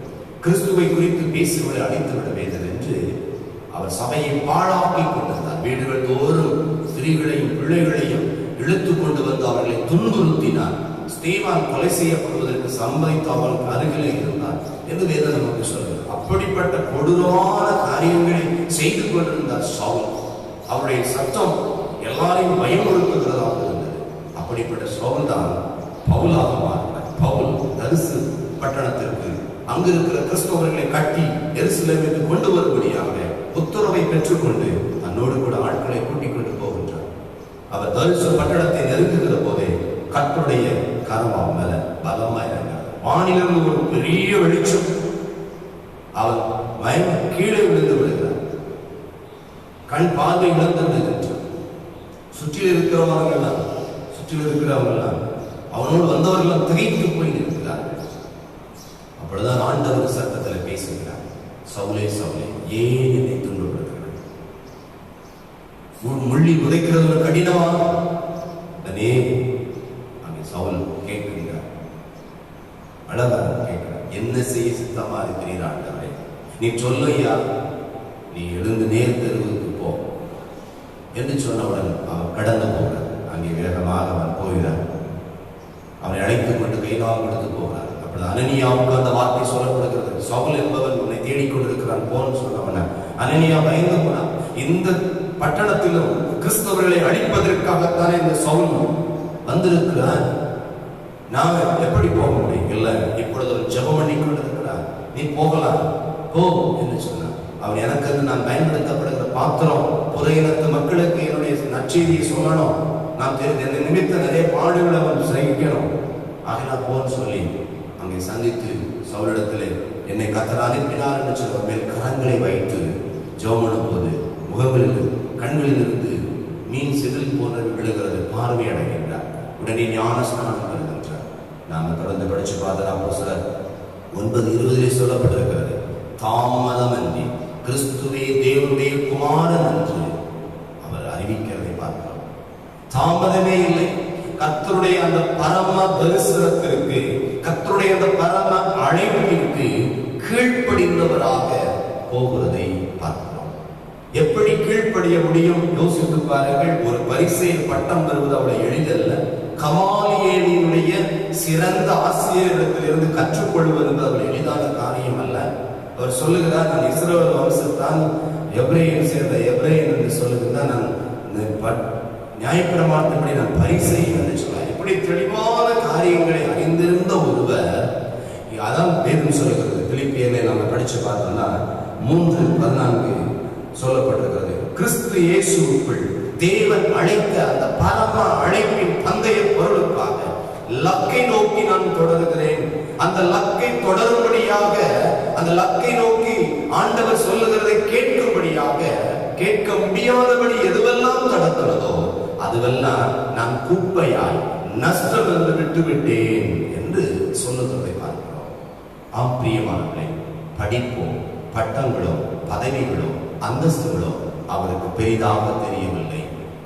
கிறிஸ்துவை குறித்து பேசுவதை அழித்து விட வேண்டும் என்று அவர் சபையை பாழாக்கி கொண்டிருந்தார். வீடுகள் தோறும் ஸ்திரீகளையும் பிள்ளைகளையும் இழுத்து கொண்டு வந்து அவர்களை துன்புறுத்தினார். ஸ்தேவான் கொலை செய்யப்படுவதற்கு சம்பவித்து அவர்களுக்கு அருகிலே இருந்தார் என்று வேதம் நமக்கு சொல்கிறது. அப்படிப்பட்ட கொடூரமான காரியங்களை செய்து கொண்டிருந்தார் சவுல். அவருடைய சத்தம் எல்லாரையும் பயமுறுத்துகிறதாக இருந்தது. அப்படிப்பட்ட சவுல் தான் பவுலாக மாறினார். பவுல் தரிசு பட்டணத்திற்கு அங்கு இருக்கிற கிறிஸ்தவர்களை கட்டி எருசலேமுக்கு கொண்டு வரும்படியாக உத்தரவை பெற்றுக்கொண்டு தன்னோடு கூட ஆட்களை கூட்டிக் கொண்டு போகின்றார். அவர் தரிசு பட்டணத்தை நெருங்குகிற போதே கர்த்தருடைய கரம் அவன் மேல பலமாயிருந்தார். வானிலிருந்து ஒரு பெரிய வெளிச்சம், அவன் மயங்கி கீழே விழுந்து விடுகிறார். கண் பார்வை இழந்து விடுகின்றார். சுற்றில் இருக்கிறவர்கள் அவனோடு வந்தவர்கள் திகைத்து போய் நிற்கிறார்கள். அப்பொழுதுதான் ஆண்டவர் சத்தத்தில் பேசுகிறார், சவுலே சவுலே, ஏன் என்னை துன்பப்படுத்துகிறார்? முள்ளி உதைக்கிறது கடினமா? அங்கே சவுல் கேட்கிறார், அழகா கேட்கிறார், என்ன செய்ய சித்தமா இருக்கிறீர் ஆண்டவரே? நீ சொல்லையா, நீ எழுந்து நேர் தெருவுக்கு போ என்று சொன்னவுடன் அவன் கடந்து போகிறார். அங்கே வேகமாக அவன் போகிறார். அவனை அழைத்துக் கொண்டு கைகால் கொடுத்து போகிறார். அப்பொழுது அனனியாவுக்கு அந்த வார்த்தை சொல்லப்படுகிறது, சவுல் என்பவன் உன்னை தேடிக்கொண்டிருக்கிறான் போன்னு சொன்னவன அனனியா பயந்து போனான். இந்த பட்டணத்திலும் கிறிஸ்தவர்களை அழிப்பதற்காகத்தானே இந்த சவுல் வந்திருக்கிறான், நாம எப்படி போக முடியும்? இல்லை, இப்பொழுது ஒரு ஜெபம் பண்ணி கொண்டிருக்கிறார், நீ போகலாம், போ என்று சொன்னான். அவன் எனக்கு நான் பயன்படுத்தப்படுகிற பாத்திரம், புற இனத்து மக்களுக்கு என்னுடைய நற்செய்தியை சொல்லணும், நான் தெரிந்த நிமித்த நிறைய பாடுகளை அவன் சகிக்கணும், ஆகினா போன்னு சொல்லி அங்கே சந்தித்து சவுலிடத்திலே என்னை கர்த்தர் அனுப்பினார் என்று சொல்ல மேல் கரங்களை வைத்து ஜெபம் போது முகங்களில் கண்களிலிருந்து மீன் சிதல் போன்ற விழுகிறது, பார்வை அடைகின்றார். உடனே ஞானஸ்நானம் பெறுகின்றார். நாம தொடர்ந்து படிச்சு பார்த்தா அப்போஸ்தலர் 9:20 சொல்லப்பட்டிருக்கிறது, தாமதமன்றி கிறிஸ்துவே தேவனுடைய குமாரன் என்று அவர் அறிவிக்கிறதை பார்க்கிறோம். தாமதமே இல்லை. கர்த்தருடைய அந்த பரம தரிசனத்திற்கு, கர்த்தருடைய அந்த பரம அழைப்பிற்கு கீழ்ப்படிந்தவராக போகிறதை பார்க்கிறோம். எப்படி கீழ்ப்படிய முடியும்? யோசித்து பாருங்கள். ஒரு பரிசேயர் பட்டம் பெறுவது அவ்வளவு எளிதல்ல. கமாலியேலினுடைய சிறந்த ஆசிரியரிடத்திலிருந்து கற்றுக்கொள்வது அவ்வளவு எளிதான காரியம் அல்ல. அவர் சொல்லுகிறார், நான் இஸ்ரவேல் வம்சத்தான், எபிரேயன் சேர்ந்த எபிரேயன் என்று சொல்லுகிறார். நான் நியாயப்பிரமாணத்தின்படி நான் பரிசேயன் என்று சொல்றார். இப்படி தெளிவான காரியங்களை அறிந்திருந்த ஒருவர், அதான் வேதம் சொல்லுகிறது. பிலிப்பியரை நாம படிச்சு பார்த்தோம்னா 3:14 சொல்லப்பட்டிருக்கிறது. கிறிஸ்து இயேசுவுக்குள் தேவன் அழைத்த அந்த பரம அழைப்பின் பந்தய பொருளுக்காக லக்கை நோக்கி நான் தொடர்கிறேன். அந்த லக்கை தொடரும்படியாக, அந்த லக்கை நோக்கி ஆண்டவர் சொல்லுகிறதை கேட்கும்படியாக, கேட்க முடியாதபடி எதுவெல்லாம் தடுக்கிறதோ அதுவெல்லாம் நான் குப்பையாய் நஷ்டம் என்று விட்டுவிட்டேன் என்று சொல்லுகிறதை பார்க்கிறோம். பிரியமானவர்களே, படிப்போ பட்டங்களோ பதவிகளோ அந்தஸ்துகளோ அவருக்கு பெரிதாக தெரியவில்லை.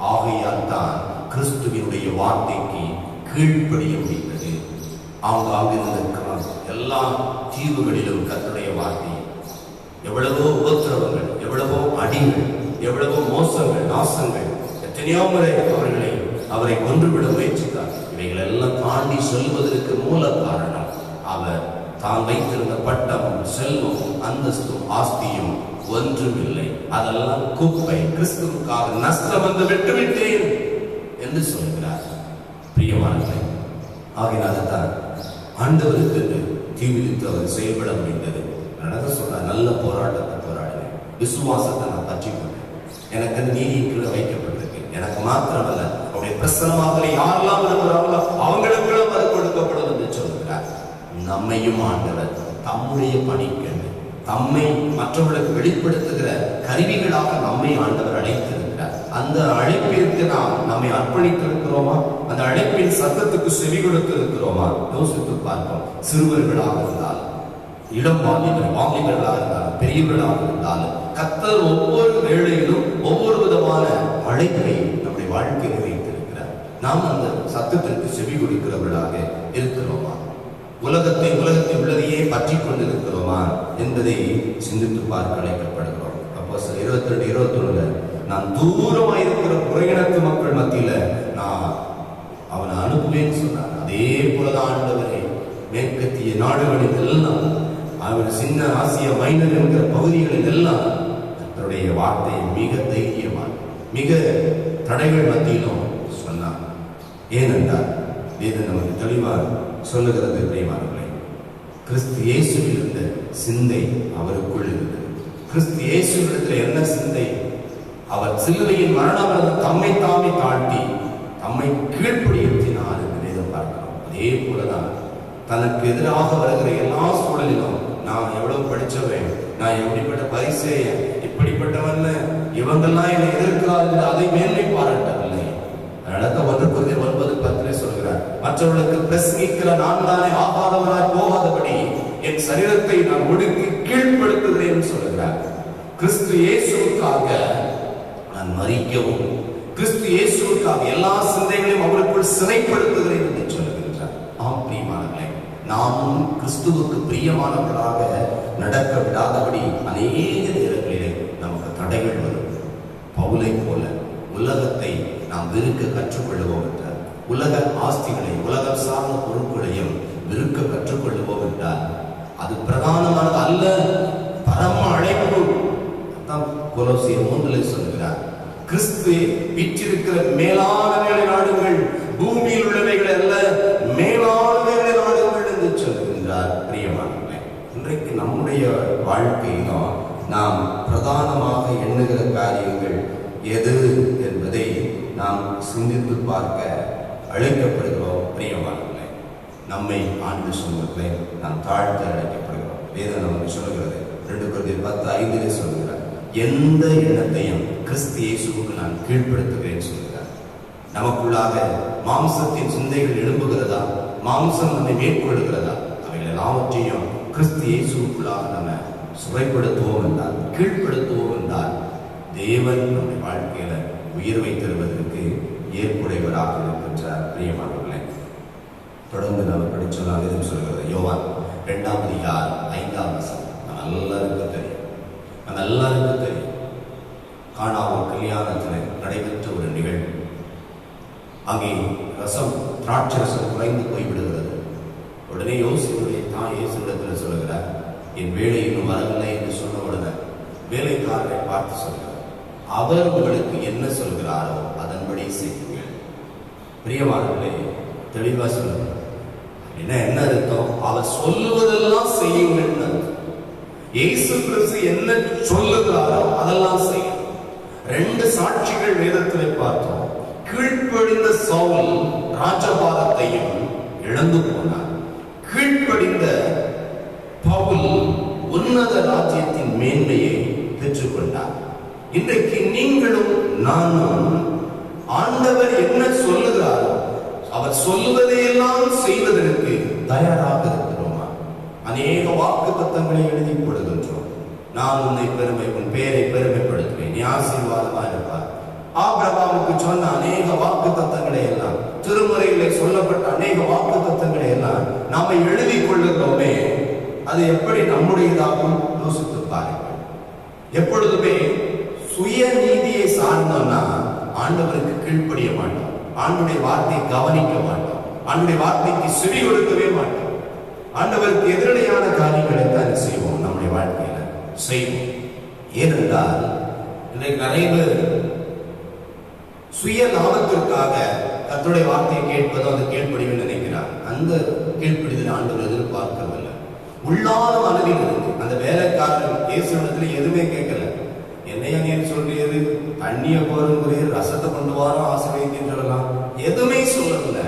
ஆகையால் தான் கிறிஸ்துவினுடைய வார்த்தைக்கு கீழ்ப்படிய முடிந்தது. ஆங்காங்க இருந்த எல்லா தீவுகளிலும் கர்த்தருடைய வார்த்தை, எவ்வளவோ உபத்திரவங்கள், எவ்வளவோ அடிகள், எவ்வளவோ மோசங்கள், நாசங்கள், எத்தனையோ முறை அவரை கொன்றுவிட முயற்சித்தார். இவைகள் எல்லாம் தாண்டி சொல்வதற்கு மூல காரணம் அவர் தான் வைத்திருந்த பட்டமும் செல்வமும் அந்தஸ்தும் ஆஸ்தியும் ஒன்றுமில்லை, அதெல்லாம் குப்பை, கிறிஸ்துவுக்காக நஷ்டம் வந்து விட்டுவிட்டேன் என்று சொல்கிறார். பிரியமானவர்களே, ஆகினால்தான் ஆண்டவருக்கு தீவிரித்து அவர் செயல்பட முடிந்தது. நடக்க சொல்ற நல்ல போராட்டத்தை போராடினேன், விசுவாசத்தை நான் பற்றி கொண்டேன், எனக்கு நீதியின் கீழே வைக்கப்பட்டிருக்கு. எனக்கு மாத்திரமல்ல, அவருடைய பிரசனமாக யாரெல்லாம் இருக்கிறாங்களோ அவங்களுக்கும் அது கொடுக்கப்படும் என்று சொல்கிறார். நம்மையும் ஆண்டவர் தம்முடைய பணிக்கென்று தம்மை மற்றவர்களுக்கு வெளிப்படுத்துகிற கருவிகளாக நம்மை ஆண்டவர் அழைத்திருக்கிறார். அந்த அழைப்பிற்கு நாம் நம்மை அர்ப்பணித்திருக்கிறோமா? அந்த அழைப்பின் சத்தத்துக்கு செவி கொடுத்து இருக்கிறோமா? யோசித்து பார்ப்போம். சிறுவர்களாக இருந்தாலும், இளம் வாலிபர்களாக இருந்தாலும், பெரியவர்களாக இருந்தாலும், கர்த்தர் ஒவ்வொரு வேளையிலும் ஒவ்வொரு விதமான அழைப்பை நம்முடைய வாழ்க்கையில் வைத்திருக்கிறார். நாம் அந்த சத்தத்திற்கு செவி கொடுக்கிறவர்களாக இருக்கிறோமா? உலகத்தில் உள்ளதையே பற்றி கொண்டிருக்கிறோமா என்பதை சிந்தித்து பார்க்க அழைக்கப்படுகிறோம். அப்போஸ்தலர் 22:21 நான் தூரமாக இருக்கிற புறயினத்து மக்கள் மத்தியில நான் அவனை அனுப்புவேன்னு சொன்னார். அதே போலதான் ஆண்டவரே மேற்கத்திய நாடுகளில் எல்லாம், அவர் சின்ன ஆசியா மைனர் என்கிற பகுதிகளில் எல்லாம் தன்னுடைய வார்த்தையை மிக தைரியமாக, மிக தடைகள் மத்தியிலும் சொன்னார். ஏனென்றால் இது நமக்கு தெளிவாக சொல்லுகிறது. பிரியமானவர்களே, கிறிஸ்து இயேசுவில் இருந்த சிந்தை அவருக்குள் இருந்தது. கிறிஸ்து இயேசுவிடத்தில் என்ன சிந்தை? அவர் சிலுவையின் மரணம் தம்மை தாமே தாழ்த்தி தம்மை கீழ்ப்படித்தினார் என்று வேதம் பார்க்கிறோம். அதே போலதான் தனக்கு எதிராக வருகிற எல்லா சூழலிலும், நான் எவ்வளவு படிச்சவன், நான் எப்படிப்பட்ட பரிசேயன், இப்படிப்பட்டவன், இவங்கெல்லாம் என்னை எதிர்க்கிறார்கள், அதை மேன்மை பாராட்டவில்லை. நடக்க 1:9-10 சொல்கிறார், மற்றவர்களுக்கு பிரசங்கிக்கிற நான் தானே ஆகாதவனாய் போகாதபடி என் சரீரத்தை நான் ஒடுக்கி கீழ்ப்படுத்துகிறேன் சொல்கிறார். கிறிஸ்து இயேசுவுக்காக நான் மரிக்கவும், கிறிஸ்து இயேசுவுக்காக எல்லா சிந்தைகளையும் அவருக்குள் சிறைப்படுத்துகிறேன் என்று சொல்லுகின்றார். பிரியமானவர்களே, நாமும் கிறிஸ்துவுக்கு பிரியமானவர்களாக நடக்க விடாதபடி அநேக நேரங்களிலே நமக்கு தடைகள் வரும். பவுலை போல உலகத்தை நாம் வெறுக்க கற்றுக்கொள்ளுவோம் என்றார். உலக ஆஸ்திகளை, உலகம் சார்ந்த பொருட்களையும் வெறுக்க கற்றுக்கொள்ளுவோம் என்றால் அது பிரதானமானது அல்ல, பரம அழைப்பு. கொலோசியர் 3 சொல்கிறார், கிறிஸ்து வீற்றிருக்கிற மேலான நாடுகள் பூமியில் உள்ளவைகள் அல்ல, மேலான நாடுகள் என்று சொல்கின்றார். பிரியமானவர்களே, இன்றைக்கு நம்முடைய வாழ்க்கையிலும் நாம் பிரதானமாக எண்ணுகிற காரியங்கள் எது என்பதை நாம் சிந்தித்து பார்க்க அழைக்கப்படுகிறோம். பிரியமானவர்களே, நம்மை ஆண்டு சொல்வதில்லை, நாம் தாழ்த்த அழைக்கப்படுகிறோம். வேதம் நமக்கு சொல்லுகிறது, 2 Corinthians 10:5 சொல்லுகிறார், எந்த எண்ணத்தையும் கிறிஸ்து இயேசுவுக்கு நான் கீழ்ப்படுத்துகிறேன் சொல்கிறார். நமக்குள்ளாக மாம்சத்தின் சிந்தைகள் எழும்புகிறதா, மாம்சம் நம்மை மேற்கொள்ளுகிறதா, அவைகள் எல்லாவற்றையும் கிறிஸ்து இயேசுவுக்குள்ளாக நம்ம சுவைப்படுத்துவோம் என்றால், கீழ்ப்படுத்துவோம் என்றால், தேவன் நம்முடைய வாழ்க்கையில உயர்வை தருவதற்கு ஏற்புடையவராக இருக்கின்றார். பிரியமானவர்களே, தொடர்ந்து நாம் படிச்சோம். எதுவும் சொல்கிறது, யோவான் 2:5 நம்ம எல்லாருக்கும் தெரியும். கானாவூர் கல்யாணத்தில் நடைபெற்ற ஒரு நிகழ்வு. அங்கே திராட்சை ரசம் குறைந்து போய்விடுகிறது. உடனே யோசிப்புடைய தாய் இயேசுவிடத்தில் சொல்லுகிறார், என் வேலை இன்னும் வரவில்லை என்று சொன்ன உடனே வேலைக்காரரை பார்த்து சொல்கிறார், அவர் உங்களுக்கு என்ன சொல்கிறாரோ அதன்படி செய்யுங்கள். பிரியமானவர்களே, தெளிவா சொல்லுங்க. என்ன அர்த்தம்? அவர் சொல்லுவதெல்லாம் செய்யுங்கள். இயேசு கிறிஸ்து என்ன சொல்லுகிறாரோ அதெல்லாம் செய்யும். 2 சாட்சிகள் வேதத்தில் பார்த்தோம். கீழ்ப்படிந்த சவுல் ராஜபாரத்தையும் இழந்து போனார். கீழ்ப்படிந்த பவுல் உன்னத ராஜ்யத்தின் மேன்மையை பெற்றுக்கொண்டார். இன்றைக்கு நீங்களும் நானும் ஆண்டவர் என்ன சொல்லுகிறாரோ அவர் சொல்லுவதையெல்லாம் செய்வதற்கு தயாராக இருக்கிறோமா? அநேக வாக்குத்தத்தங்களை எழுதி போடுகின்றோம். நான் உன்னை உன் பெயரை பெருமைப்படுத்துவேன், நீ ஆசீர்வாதமா இருப்பார். ஆபிரகாமுக்கு சொன்ன அநேக வாக்குத்தத்தங்களை எல்லாம், திருமுறையிலே சொல்லப்பட்ட அநேக வாக்குத்தத்தங்களை எல்லாம் நாம எழுதி கொள்ளுகிறோமே, அது எப்படி நம்முடையதாகவும் யோசித்து பாருங்கள். எப்பொழுதுமே சுய நீதியை சார்ந்தோம்னா ஆண்டவருக்கு கீழ்ப்படிய மாட்டோம், ஆண்டவருடைய வார்த்தையை கவனிக்க மாட்டோம், ஆண்டவருடைய வார்த்தைக்கு செவி கொடுக்கவே மாட்டோம். ஆண்டவருக்கு எதிரடையான காரியங்களை தான் செய்வோம், நம்முடைய வாழ்க்கையில செய்வோம். ஏனென்றால் இன்றைக்கு நிறைய பேர் சுய லாபத்திற்காக கர்த்தருடைய வார்த்தையை கேட்பதும் அது கீழ்ப்படியும் நினைக்கிறார். அந்த கீழ்ப்படிதல் ஆண்டவர் எதிர்பார்க்கவில்லை. உள்ளான மனதில் இருக்கு. அந்த வேலைக்காரன் இயேசுவிடத்துல எதுவுமே கேட்கல. என்னையா நீ சொல்றியது, தண்ணிய போறதுங்கிறது, ரசத்தை கொண்டு வரோம் ஆசீர்வதின்னு சொல்லலாம், எதுவுமே சொல்லல.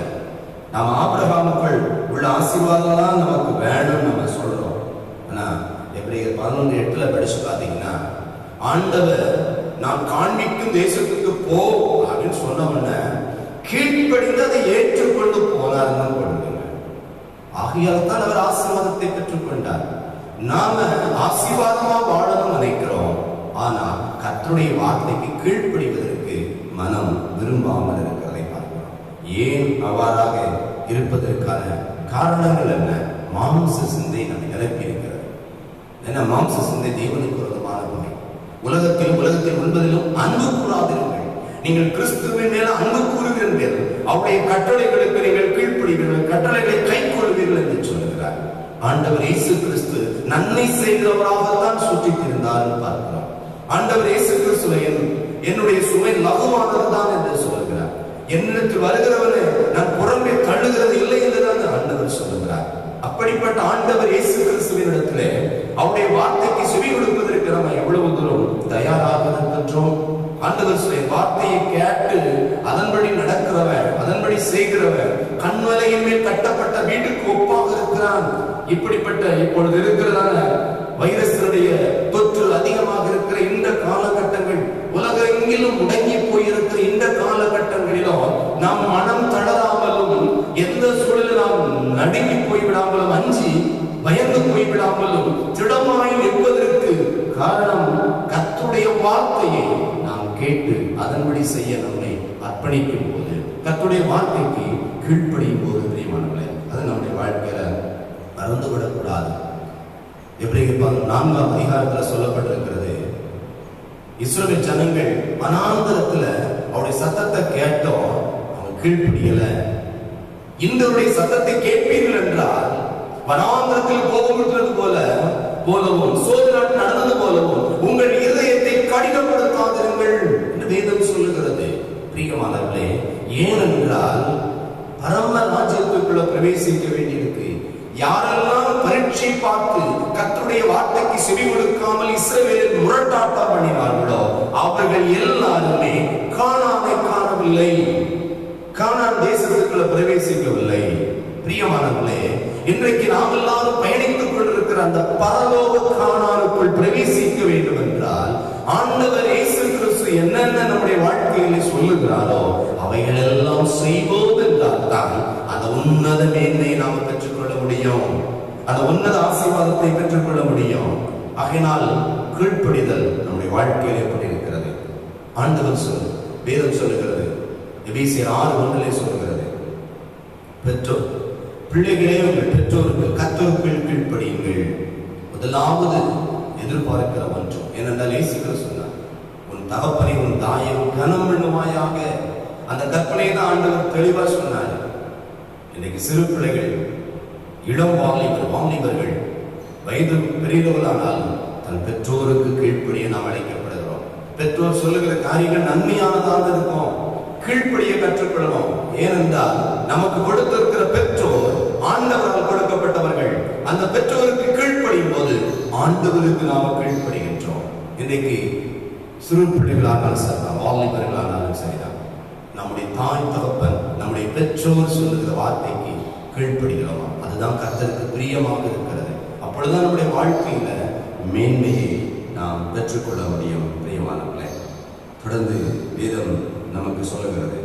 நாம் ஆபிரகாமுக்குள் உள்ள ஆசீர்வாதம் தான் நமக்கு வேணும்னு நம்ம சொல்றோம். ஆனா எபிரேயர் 11:8 படிச்சு பாத்தீங்கன்னா, ஆண்டவர் நான் காண்பிக்கும் தேசத்துக்கு போ அப்படின்னு சொன்ன உடனே கீழ்ப்படிந்து அதை ஏற்றுக்கொண்டு போனார்னு கொடுங்க. ஆகையால் தான் அவர் ஆசீர்வாதத்தை பெற்றுக்கொண்டார். நாம ஆசீர்வாதமா வாழணும் நினைக்கிறோம், ஆனா கர்த்தருடைய வார்த்தைக்கு கீழ்ப்படிவதற்கு மனம் விரும்பாமல் இருக்கிறதை பார்க்கிறோம். ஏன் அவ்வாறாக இருப்பதற்கான காரணங்கள் என்ன? மாம்ச சிந்தை நம்மை நிரப்பி இருக்கிறது. ஏன்னா மாம்ச சிந்தை தேவனுக்கு விரோதமான வகை. உலகத்தில் உள்ளதிலும் அன்பு கூறாதிருங்கள். நீங்கள் கிறிஸ்துவின் மேல அன்பு கூறுவீர்கள், அவருடைய கட்டளைகளுக்கு நீங்கள் கீழ்ப்படிவீர்கள், கட்டளைகளை கை கொள்வீர்கள் என்று சொல்லுகிறார். ஆண்டவர் இயேசு கிறிஸ்து நன்மை செய்கிறவராகத்தான் சுற்றித் இருந்தார் பார்க்கிறோம். ஆண்டவர் இயேசு கிறிஸ்து என்னுடைய சுமை லகுவானதுதான் என்று சொல்லுகிறார். என்னிடத்தில் வருகிறவனை நான் புறம்பே தள்ளுகிறது இல்லை என்றுதான் ஆண்டவர் சொல்லுகிறார். அப்படிப்பட்ட ஆண்டவர் இயேசு கிறிஸ்துவின் இடத்திலே அவருடைய வார்த்தைக்கு செவி கொடுப்பதற்கு நம்ம எவ்வளவு தூரம் தயாராக இருக்கின்றோம்? ஆண்டவர் வார்த்தையை கேட்டு அதன்படி நடக்கிறவன், அதன்படி செய்கிறவன் கண்மலையின் மேல் கட்டப்பட்ட வீட்டுக்கு ஒப்பாக இருக்கிறான். இப்படிப்பட்ட இப்பொழுது இருக்கிறதான வைரஸுடைய தொற்று அதிகமாக இருக்கிற இந்த காலகட்டங்கள், உலகம் எங்கிலும் முடங்கி போயிருக்கிற இந்த காலகட்டங்களிலும் நாம் மனம் தளராமலும், எந்த சூழலில் நாம் நடுங்கி போய்விடாமலும், அஞ்சி பயந்து போய்விடாமலும் திடமாய் நிற்பதற்கு காரணம் கர்த்தருடைய வார்த்தையை நாம் கேட்டு அதன்படி செய்ய நம்மை அர்ப்பணிக்கும் போது, கர்த்தருடைய வார்த்தைக்கு கீழ்ப்படியும் போது பிரியமானவர்களே, அது நம்முடைய வாழ்க்கையில மறந்துவிடக்கூடாது. எபிரேயர் 4 சொல்லப்பட்டிருக்கிறது, இஸ்ரவேல் ஜனங்கள் வனாந்தரத்துல அவருடைய சத்தத்தை கேட்டோம், அவங்க கீழ்ப்படியல. இந்தருடைய சத்தத்தை கேட்பீர்கள் என்றால் வனாந்தரத்தில் கோபமுற்றது போலவும் சோதனை நடந்தது போலவும் உங்கள் இதயத்தை கடினப்படுத்தாதிருங்கள் என்று வேதம் சொல்லுகிறது. பிரியமானவர்களே, ஏனென்றால் பரம ராஜ்யத்துக்குள்ள பிரவேசிக்க வேண்டியிருக்கு. யாரெல்லாம் பரீட்சை பார்த்து கர்த்தருடைய வார்த்தைக்கு செவி கொடுக்காமல் இஸ்ரவேலில் முரட்டாட்டம் பண்ணினார்களோ அவர்கள் எல்லாருமே கானானை காணவில்லை, கானான் தேசத்துக்குள்ள பிரவேசிக்கவில்லை. பிரியமானவர்களே, இன்றைக்கு நாம் எல்லாரும் பயணித்துக் கொண்டிருக்கிற அந்த பரலோக கானானுக்குள் பிரவேசிக்க வேண்டும் என்றால் ஆண்டவர் இயேசு கிறிஸ்து என்னென்ன நம்முடைய வாழ்க்கையிலே சொல்லுகிறாரோ அவைகள் எல்லாம் செய்வோம் என்றால் தான் அந்த உன்னத மேன்மையை நாம் பெற்றுக்கொள்ள முடியும், அந்த உன்னத ஆசீர்வாதத்தை பெற்றுக்கொள்ள முடியும். ஆகையினால் கீழ்ப்படிதல் நம்முடைய வாழ்க்கையில் எப்படி இருக்கிறது? ஆண்டவர் வேதம் சொல்லுகிறது, எபேசியர் 6:1 சொல்லுகிறது, பெற்றோர் பிள்ளைகளே உங்கள் பெற்றோருக்கு கர்த்தருக்குள் கீழ்ப்படியுங்கள். முதலாவது எதிர்பார்க்கிற ஒன்று ஏனென்றால் இயேசு சொன்னார், உன் தகப்பனை உன் தாயை கனம் பண்ணுவாயாக. அந்த கற்பனையை தான் ஆண்டவர் தெளிவா சொன்னார். இன்னைக்கு சிறு பிள்ளைகள், இளம் வாலிபர்கள், வயது பெரியவர்களானாலும் தன் பெற்றோருக்கு கீழ்ப்படிய நாம் அழைக்கப்படுகிறோம். பெற்றோர் சொல்லுகிற காரியங்கள் நன்மையானதாக இருக்கும், கீழ்ப்படிய கற்றுக்கொள்ளணும். ஏனென்றால் நமக்கு கொடுத்திருக்கிற பெற்றோர் ஆண்டவரால் கொடுக்கப்பட்டவர்கள். அந்த பெற்றோருக்கு கீழ்ப்படியும் போது ஆண்டவருக்கு நாம் கீழ்ப்படுகின்றோம். இன்றைக்கு சிறு பிள்ளைகளானாலும் சரிதான், வாலிபர்களானாலும் சரிதான், நம்முடைய தாய் தகப்பன், நம்முடைய பெற்றோர் சொல்லுகிற வார்த்தைக்கு கீழ்ப்படுகிறோமா? அதுதான் கர்த்தருக்கு பிரியமாக இருக்கிறது. அப்பொழுதுதான் நம்முடைய வாழ்க்கையில மேன்மையை நாம் பெற்றுக்கொள்ள முடியும். பிரியமானவர்களே, தொடர்ந்து வேதம் நமக்கு சொல்லுகிறது.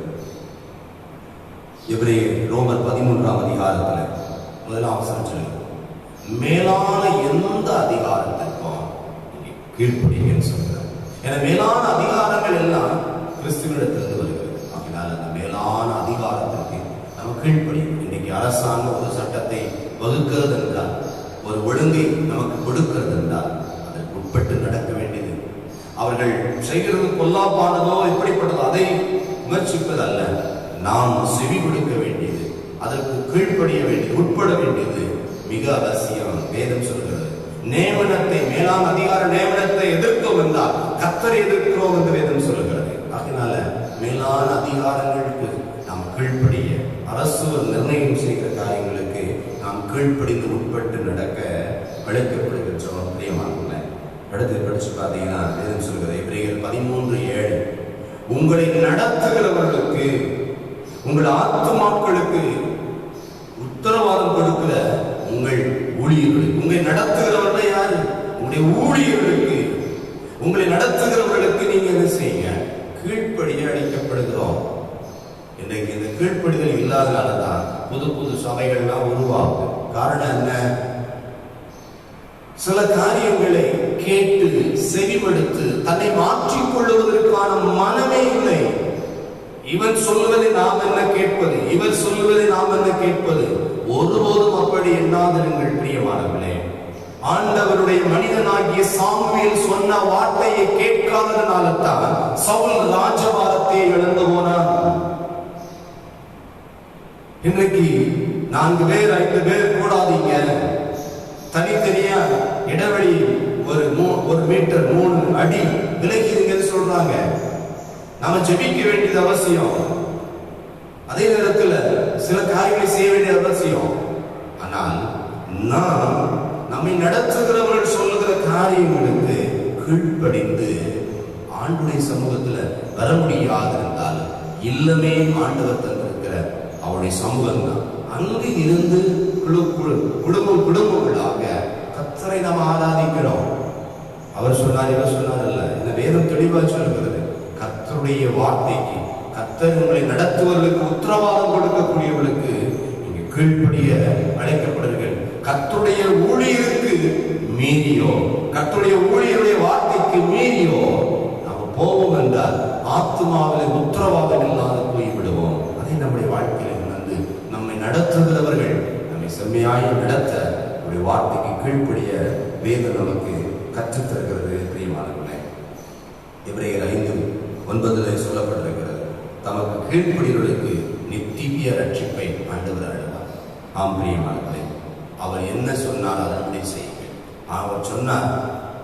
ரோமர் 13ஆம் அதிகாரத்துல முதலாம் வசனம் சொல்லுங்க, மேலான எந்த அதிகாரத்திற்கும் கீழ்ப்படிங்கன்னு சொல்றார். ஏன்னா மேலான அதிகாரங்கள் எல்லாம் கிறிஸ்துவிடத்திலிருந்து வருகிறது. அதனால அந்த மேலான அதிகாரத்திற்கு நம்ம கீழ்ப்படியும். இன்னைக்கு அரசாங்கம் ஒரு சட்டத்தை வகுக்கிறது என்றால், ஒரு ஒழுங்கை நமக்கு கொடுக்கிறது என்றால் அதற்கு உட்பட்டு நடக்க வேண்டியது. அவர்கள் செய்கிறது பொல்லாப்பானதோ இப்படிப்பட்டதோ அதை விமர்சிப்பதல்ல, நாம் செவி கொடுக்க வேண்டியது, அதற்கு கீழ்ப்படிய வேண்டியது, உட்பட வேண்டியது மிக அவசியம். வேதம் சொல்கிறது, நியமனத்தை, மேலான அதிகார நியமனத்தை எதிர்த்தோம் என்றால் கர்த்தரை எதிர்க்கிறோம் என்று வேதம் சொல்கிறது. அதனால மேலான அதிகாரங்களுக்கு நாம் கீழ்ப்படிய, அரசு நிர்ணயம் செய்கிற காரியங்களுக்கு நாம் கீழ்ப்படிந்து உட்பட்டு நடக்க அழைக்கப்படுகின்றோம். பிரியமானவர்களே, அடுத்து படிச்சு பார்த்தீங்கன்னா வேதம் சொல்கிறது, எபிரேயர் 13:7, உங்களை நடத்துகிறவர்களுக்கு, உங்கள் ஆத்துமாக்களுக்கு உத்தரவாதம் கொடுக்கிற உங்கள் ஊழியர்களுக்கு, உங்களை நடத்துகிறவர்கள் யாரு? உங்களுடைய ஊழியர்களுக்கு, உங்களை நடத்துகிறவர்களுக்கு நீங்க என்ன செய்யுங்க? கீழ்ப்படிய அழைக்கப்படுகிறோம். இன்றைக்கு இந்த கீழ்ப்படிதல் இல்லாதனாலதான் புது புது சபைகள்லாம் உருவாகும். காரணம் என்ன? சில காரியங்களை கேட்டு செவிமடுத்து தன்னை மாற்றிக் கொள்வதற்கான மனமே இல்லை. இவன் சொல்லுவதை நாம் என்ன கேட்பது, இவர் சொல்லுவதை நாம் என்ன கேட்பது? ஒருபோதும் அப்படி எண்ணாதிருங்கள் பிரியமானவர்களே. ஆண்டவருடைய மனிதனாகிய சாமுவேல் சொன்ன வார்த்தையை கேட்காததனால தான் சவுல் ராஜபாரத்தை இழந்து போனார். இன்றைக்கு 4 பேர் 5 பேர் கூடாதீங்க, தனித்தனியா இடைவெளி ஒரு மீட்டர் 3 அடி விலகிதுங்கன்னு சொல்றாங்க. நாம ஜெபிக்க வேண்டியது அவசியம், அதே நேரத்தில் சில காரியங்களை செய்ய வேண்டியது அவசியம். ஆனால் நாம் நம்மை நடத்துகிறவர்கள் சொல்லுகிற காரியங்களுக்கு கீழ்ப்படிந்து ஆண்டுடைய சமூகத்துல வர முடியாது என்றால், இல்லமே ஆண்டவர் தந்திருக்கிற அவருடைய சமூகம் தான். அங்கு இருந்து குடும்பங்களாக கர்த்தரை நாம் ஆராதிக்கிறோம். அவர் சொன்னார், இவர் சொன்னார் அல்ல, இந்த வேதம் தெளிவா சொல்கிறது. கர்த்தருடைய வார்த்தைக்கு, கர்த்தர் உங்களை நடத்துவர்களுக்கு, உத்தரவாதம் கொடுக்கக்கூடியவர்களுக்கு நீங்க கீழ்ப்படிய அழைக்கப்படுவீர்கள். கர்த்தருடைய ஊழியருக்கு மீறியோ, கர்த்தருடைய ஊழியருடைய வார்த்தைக்கு மீறியோ நாம் போவோம் என்றால் ஆத்மாவிலே உத்தரவாதம் இல்லாத போய்விடுவோம். அதை நம்முடைய வாழ்க்கையில் உணர்ந்து நம்மை நடத்துகிறவர்கள் நம்மை செம்மையாய் நடத்த நம்முடைய வார்த்தைக்கு கீழ்ப்படிய வேதம் நமக்கு கற்றுத்தருகிறது. பிரியமானவர்களே, எபிரேயர் 5:9 சொல்லப்பட்டிருக்கிறது, தமக்கு கீழ்ப்படியவர்களுக்கு நித்திய ரட்சிப்பை ஆண்டவர் அழுவார். ஆம் பிரியமானவர்களே, அவர் என்ன சொன்னார் அதன்படி செய்யுங்க. அவர் சொன்னார்,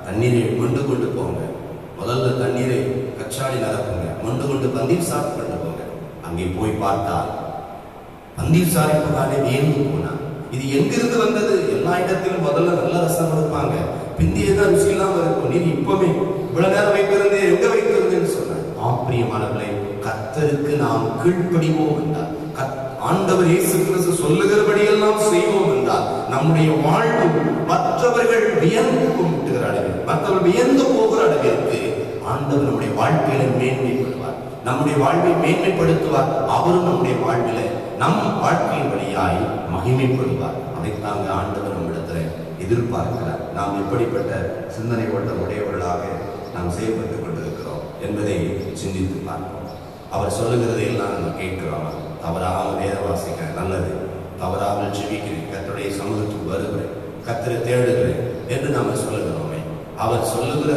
தண்ணீரை கொண்டு போங்க, முதல்ல தண்ணீரை கச்சாடி நடக்குங்க, கொண்டு பந்தீர் சாரி கொண்டு போங்க. அங்கே போய் பார்த்தால் பந்தீர் சாரி போனாலே வேந்து போனார். இது எங்கிருந்து வந்தது? எல்லா இடத்திலும் முதல்ல நல்ல ரசம் கொடுப்பாங்க, பிந்தியதான் ருசி இல்லாம இருக்கும். நீ இப்பவே இவ்வளவு நேரம் வைத்திருந்தே எங்க வைத்திருந்தேன்னு சொன்னார். பிரியமானவர்களே, கர்த்தருக்கு நாம் கீழ்ப்படிவோம் என்றால், ஆண்டவர் இயேசு கிறிஸ்து சொல்லுகிறபடியெல்லாம் செய்வோம் என்றால், நம்முடைய வாழ்வு மற்றவர்கள் வியந்து கும்பிட்டுகிற அளவில், மற்றவர்கள் வியந்து போகிற அளவிற்கு ஆண்டவர் நம்முடைய வாழ்க்கையில மேன்மைப்படுவார், நம்முடைய வாழ்வை மேன்மைப்படுத்துவார். அவரும் நம்முடைய வாழ்வில நம் வாழ்க்கையின் வழியாய் மகிமைப்படுவார். அதைத்தாங்க ஆண்டவர் நம்மிடத்துல எதிர்பார்க்கிறார். நாம் எப்படிப்பட்ட சிந்தனை ஓட்டம் உடையவர்களாக நாம் செயல்பட்டுக் கொண்டிருக்கிறோம் என்பதை சிந்தித்து பார்ப்போம். அவர் சொல்லுகிறதை எல்லாம் நம்ம கேட்கிறோம். தவறாமல் வேத வாசிக்கிறேன், நல்லது, தவறாமல் ஜெபிக்கிறேன், கர்த்தருடைய சமூகத்துக்கு வருகிறேன், கர்த்தரை தேடுகிறேன் என்று நாம சொல்லுகிறோமே. அவர் சொல்லுகிற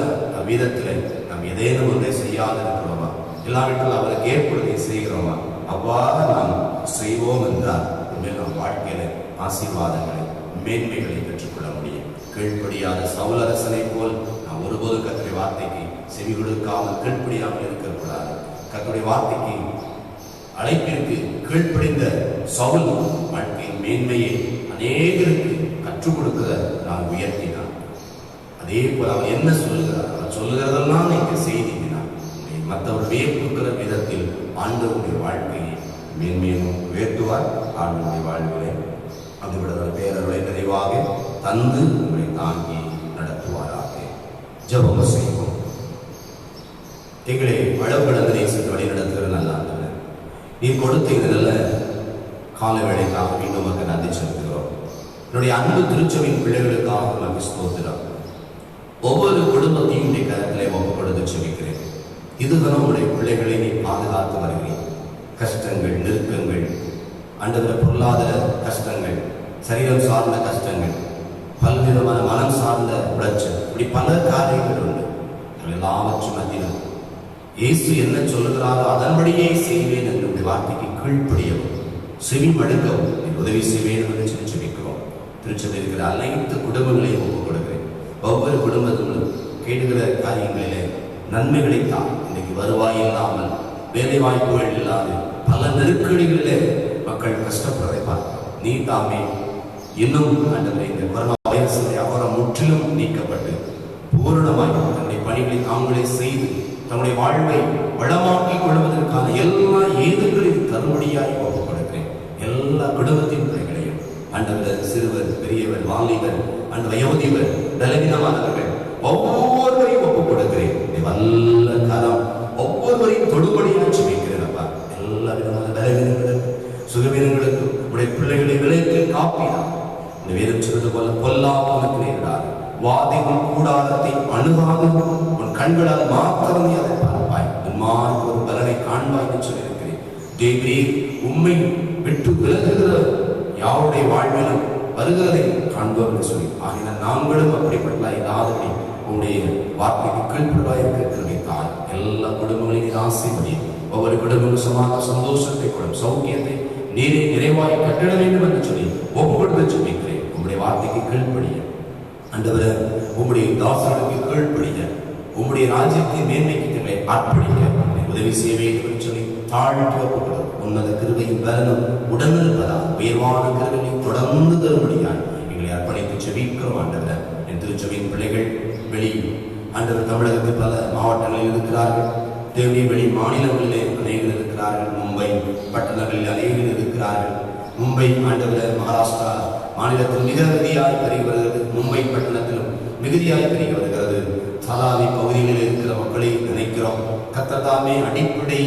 விதத்தில் நாம் ஏதேனும் ஒன்றை செய்யாது இருக்கிறோமா, இல்லாவிட்டால் அவருக்கு ஏற்படுத்தி செய்கிறோமா? அவ்வாறு நாம் செய்வோம் என்றால் உண்மையில் நம் வாழ்க்கையில ஆசீர்வாதங்களை மேன்மைகளை பெற்றுக்கொள்ள முடியும். கீழ்ப்படியாத சவுல் அரசனை போல் நாம் ஒருபோதும் கர்த்தருடைய வார்த்தைக்கு செவி கொடுக்காமல் கீழ்ப்படியாமல் இருக்கக்கூடாது. கர்த்தருடைய வார்த்தைக்கு அழைப்பிற்கு கீழ்ப்படிந்த சவுல் வாழ்க்கையின் மேன்மையை அநேகருக்கு கற்றுக் கொடுக்கிற நான் உயர்த்தினான். அதே போல அவர் என்ன சொல்லுகிறார், அவர் சொல்லுகிறதெல்லாம் நீங்க செய்தீங்கன்னா மற்றவர் வியப்புக்கிற விதத்தில் ஆண்டவருடைய வாழ்க்கையை மேன்மேலும் உயர்த்துவார். ஆண்டவருடைய வாழ்விலே அது விட பேரர்களை நிறைவாக தந்து உங்களை தாங்கி நடத்துவாராக. ஜெபம் செய்வோம். எங்களை அளவுகளந்து நேசித்து வழி நடத்துகிற நல்ல ஆண்டவரே, நீ கொடுத்த இந்த நல்ல கால வேளைக்காக மீண்டும் உமக்கு நன்றி செலுத்துகிறோம். என்னுடைய அன்பு திருச்சபையின் பிள்ளைகளுக்காக உமக்கு ஸ்தோத்திரம். ஒவ்வொரு குடும்பத்தையும் நீ கரத்திலே ஒப்பு கொடுத்து செபிக்கிறேன். இதுதான் உடைய பிள்ளைகளை நீ பாதுகாத்து வருகிறேன். கஷ்டங்கள், நெருக்கங்கள், ஆண்டவரே பொருளாதார கஷ்டங்கள், சரீரம் சார்ந்த கஷ்டங்கள், பல்விதமான மனம் சார்ந்த உளைச்சல், இப்படி பல காரியங்கள் உண்டு. எல்லாவற்றும் மத்தியிலும் இயேசு என்ன சொல்லுகிறாரோ அதன்படியே செய்வேன் என்று வார்த்தைக்கு கீழ்ப்படியவும் செவி மடுக்கவும் உதவி செய்வேன் என்று சொல்லி ஜெபிக்கிறோம். திருச்சபையில் இருக்கிற அனைத்து குடும்பங்களையும் ஒப்புக் கொடுக்கிறேன். ஒவ்வொரு குடும்பத்திலும் கேட்கிற காரியங்களிலே நன்மைகளை தான். இன்னைக்கு வருவாய் இல்லாமல், வேலை வாய்ப்புகள் இல்லாது, பல நெருக்கடிகளிலே மக்கள் கஷ்டப்படுறதை பார்க்கிறோம். நீ தாமே இன்னும் ஆண்டவரே இந்த கொரோனா வைரஸுடைய அகரம் முற்றிலும் நீக்கப்பட்டு பூரணமாய் தன்னுடைய பணிகளை தாங்களே செய்து தன்னுடைய வாழ்வை வளமாக்கிக் கொள்வதற்கான எல்லா ஏதுகளையும் தரும்படியாய் ஒப்புக் கொடுக்கிறேன். எல்லா குடும்பத்தின் பிள்ளைகளையும் ஆண்டவர், சிறுவர், பெரியவர், வாலிபர், அந்த வயோதிபர், பலவீனமானவர்கள் ஒவ்வொருவரையும் ஒப்புக் கொடுக்கிறேன். வல்ல கரம் ஒவ்வொருவரையும் தொடுபடியாக ஜெபிக்கிறேன்ப்பா. எல்லா விதமான பலவீனங்களுக்கு, சுகவீனங்களுக்கு உடைய பிள்ளைகளை விளைவில் காப்பினார். இந்த வேதம் சொல்வது போல பொல்லாப்புக்கு நேரிடாது, வாதிக்கும் கூடாரத்தை அணுகாது, உன் கண்களால் மாத்திரம் அதை பார்ப்பாய், உன்மாருக்கு ஒரு பலனை காண்பாய் என்று சொல்லியிருக்கிறேன். தேவரே, உம்மை விட்டு விலகுகிற யாருடைய வாழ்விலும் வருகிறதை காண்போம் என்று சொல்லி ஆகினால் நாங்களும் அப்படிப்பட்ட இல்லாதபடி உன்னுடைய வார்த்தைக்கு கீழ்ப்படுவாய் இருக்கிறார். எல்லா குடும்பங்களையும் ஆசைப்படி ஒவ்வொரு குடும்பமும் சமாதான சந்தோஷத்தை கொடும், சௌக்கியத்தை நீரை நிறைவாய் கட்டிட வேண்டும் என்று சொல்லி ஒப்புக்கொடுத்து சொல்லிக்கிறேன். உங்களுடைய வார்த்தைக்கு கீழ்ப்படிய ஆண்டவரே, உம்முடைய தாசர்களுக்கு கீழ்ப்படிய, உம்முடைய ராஜ்யத்தின் மேன்மைக்கு தங்களை அர்ப்பணிக்க உதவி செய்ய வேண்டும் என்று சொல்லி தாழ்த்தி ஒப்புக்கொடும். உன்னத கிருபையும் பலனும் உடனிருப்பதால் உயர்வான கிருபையை தொடர்ந்து தரும்படியால் எங்களை அர்ப்பணித்து செபிக்கிறோம். ஆண்டவரே, என் திருச்சபையின் பிள்ளைகள் வெளி ஆண்டவர் தமிழகத்தில் பல மாவட்டங்களில் இருக்கிறார்கள். தேவடைய வெளி மாநிலங்களிலே அநேகர் இருக்கிறார்கள். மும்பை பட்டணங்களில் அநேகர் இருக்கிறார்கள். மும்பை ஆண்டவர் மகாராஷ்டிரா மாநிலத்தில் மிக மிகுதியாய் பெருகி வருகிறது. மும்பை பட்டணத்திலும் மிகுதியாய் பெருகி வருகிறது. சாலாவி பகுதிகளில் இருக்கிற மக்களை நினைக்கிறோம். கர்த்தர் அடிப்படை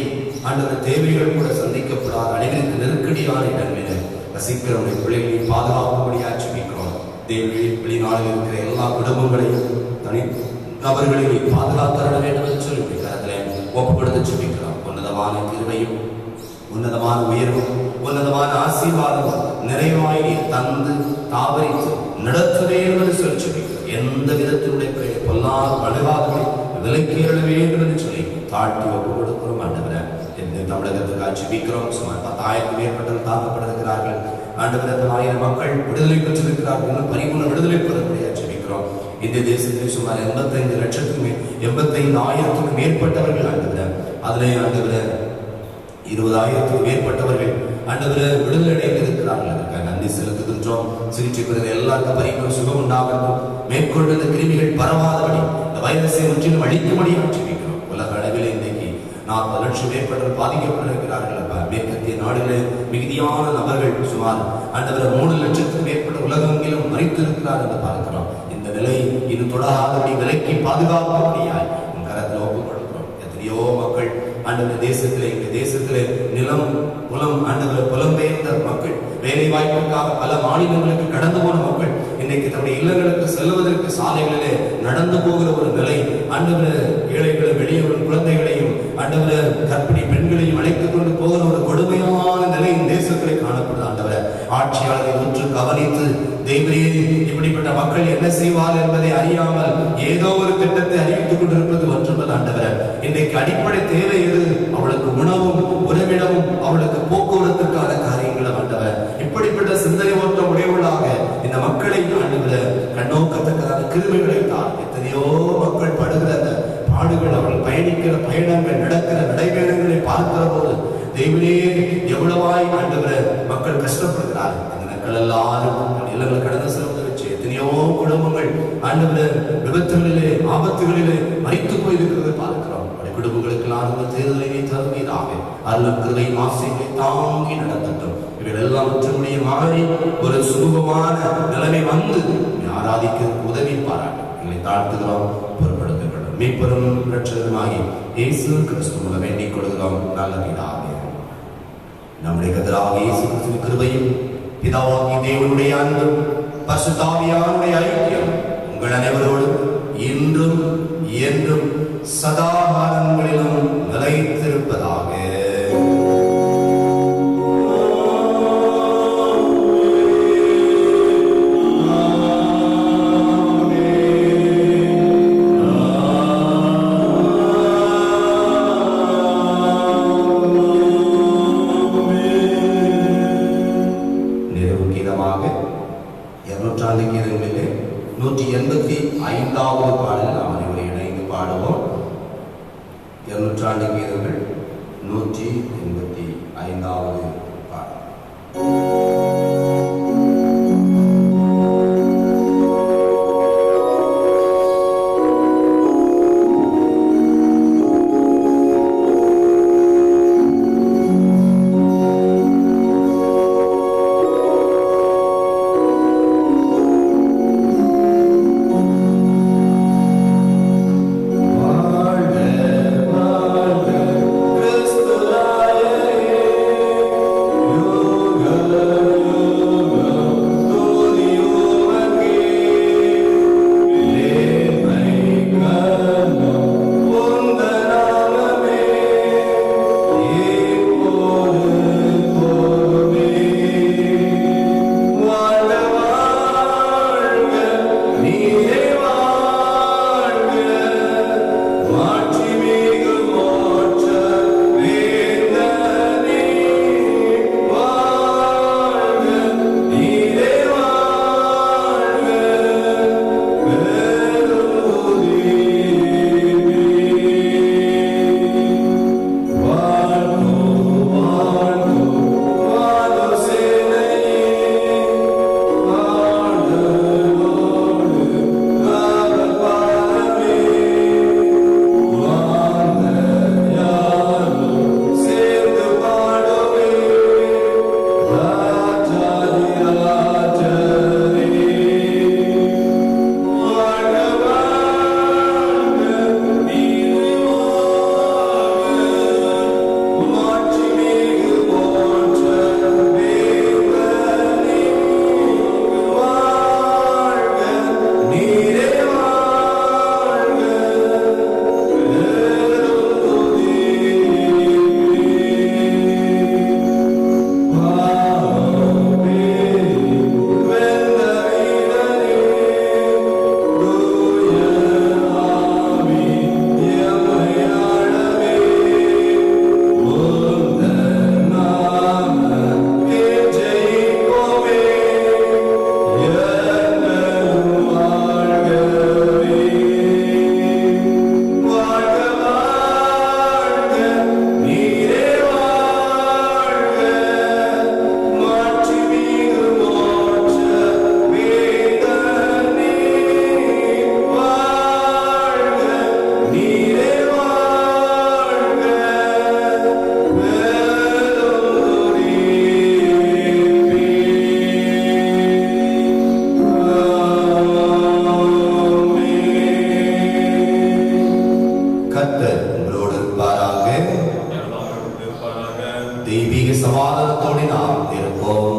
ஆண்டவர் தேவைகள் கூட சந்திக்கப்படாத அனைவருக்கு நெருக்கடியான இடங்களில் வசிக்கிறவருடைய பிள்ளைகளை பாதுகாப்புபடியாக ஜெபிக்கிறோம். தேவடைய வெளிநாளில் இருக்கிற எல்லா குடும்பங்களையும் தனி நபர்களையும் பாதுகாத்தர வேண்டும் என்று சொல்லி ஒப்பு கொடுத்து ஜெபிக்கிறோம். உன்னதமான கிருபையும் உன்னதமான உயர்வும் உன்னதமான ஆசீர்வாதமும் நிறைவாய் தந்து தாவரித்து நடத்தவே என்று சொல்லி ஜெபிக்கிறோம். எந்த விதத்தினுடைய பொல்லாத அணுகாதபடி விலக்கிட வேண்டும் என்று சொல்லி தாழ்த்தி ஒப்பு கொடுக்கிறோம். ஆண்டவரே, இந்த தமிழகத்துக்காக ஜெபிக்கிறோம். சுமார் 10,000 மேற்பட்டவர்கள் தாக்கப்பட்டிருக்கிறார்கள். ஆண்டவரே, 1000 மக்கள் விடுதலை பெற்றிருக்கிறார்கள். இன்னும் பரிபூர்ண விடுதலை பெறக்கூடிய ஜெபிக்கிறோம். இந்த தேசத்தில் சுமார் 85,00,000 மேற்பட்டவர்கள் ஆண்டவரே, அதிலே ஆண்டவரே 20,000 மேற்பட்டவர்கள் ஆண்டவரே விடுதலை அடைந்திருக்கிறார்கள். நன்றி செலுத்துகின்றோம். சிகிச்சை பெறுகிற எல்லாருக்கும் பரிபூர்ண சுகம் உண்டாகட்டும். மேற்கொண்டு இந்த கிருமிகள் பரவாதபடி இந்த வைரஸை முற்றிலும் அழிக்கும்படியாக ஜெபிக்கிறோம். உலக அளவில் இன்றைக்கு 40 லட்சம் மேற்பட்டவர்கள் பாதிக்கப்பட்டிருக்கிறார்கள். மேற்கத்திய நாடுகளில் மிகுதியான நபர்கள் சுமார் ஆண்டவரே 3 லட்சத்துக்கும் மேற்பட்ட உலகெங்கிலும் மறித்திருக்கிறார் என்று பார்க்கிறோம். இந்த நிலை இது தொடராதபடி விலக்கி பாதுகாப்படியாய் உன் கரத்தில் ஒப்புக் கொடுக்கிறோம். எத்தனையோ மக்கள் ஆண்டவர் தேசத்திலே நிலம் புலம் ஆண்டவர் புலம்பெயர்ந்த மக்கள், வேலை வாய்ப்புக்காக பல மாநிலங்களுக்கு கடந்து போன மக்கள் இன்றைக்கு தன்னுடைய இல்லங்களுக்கு செல்வதற்கு சாலைகளிலே நடந்து போகிற ஒரு நிலை. ஆண்டவர் ஏழைகளை வெளியவரும் குழந்தைகளையும் ஆண்டவர் கர்ப்பிணி பெண்களையும் அழைத்துக் கொண்டு போகிற ஒரு கொடுமையான நிலை இந்த தேசத்திலே காணப்படுது. ஆண்டவர் ஆட்சியாளரை உற்று கவனித்து தேவரே இப்படிப்பட்ட மக்கள் என்ன செய்வார் என்பதை அறியாமல் ஏதோ ஒரு திட்டத்தை அறிவித்துக் கொண்டிருப்பது ஒன்றுமல்ல ஆண்டவரே. இன்றைக்கு அடிப்படை தேவை எது? அவளுக்கு உணவும் உறவிடமும் அவளுக்கு போக்குவரத்திற்கான காரியங்களும் ஆண்டவரே. இப்படிப்பட்ட சிந்தனை ஓட்டம் உடையவர்களாக இந்த மக்களை ஆண்டவரே கண்ணோக்கத்தக்கதான கிருபைகளை தான். எத்தனையோ மக்கள் படுகிற அந்த பாடுகள், அவர்கள் பயணிக்கிற பயணங்கள், நடக்கிற நடைபயணங்களை பார்க்கிற போது தேவனே எவ்வளவாய் ஆண்டவரே மக்கள் கஷ்டப்படுகிறார்கள். அந்த மக்கள் எல்லாரும் இல்லங்கள் கடந்து செல்வதை வச்சு எத்தனையோ குடும்பங்கள் ஆண்டவரே விபத்துகளிலே ஆபத்துகளிலே மரித்து போயிருக்கிறது பார்க்கிறோம். அப்படி குடும்பங்களுக்கெல்லாம் தேர்தலை தருவீராக. அருளும் கிருபை ஆசைகளை தாங்கி நடத்தட்டும். இவைகள் எல்லாம் ஒற்றுமையை மாறி ஒரு சுமூகமான நிலைமை வந்து ஆராதிக்க உதவி பாராட்டும். எங்களை தாழ்த்துகிறோம், பொறுப்படுத்துகிறோம். மீட்பெரும் இரட்சகருமாகி இயேசு கிறிஸ்து மூலம் வேண்டிக் கொள்கிறோம் நல்ல பிதாவே. நம்முடைய கர்த்தராகிய இயேசு கிறிஸ்துவின் கிருபையும் பிதாவாகிய தேவனுடைய அன்பும் பரிசுத்த ஆவியானவருடைய ஐக்கியம் உங்கள் அனைவரோடும் இன்றும் என்றும் சதா காலங்களிலும் நிலைத்திருப்பதாக. கீதங்களிலே 185வது பாடல் நாம் அனைவரும் இணைந்து பாடுவோம். 200 கீதங்கள் 185வது பாடல். தெய்வீக சமாதானத்தோடு நாம் இருப்போம்.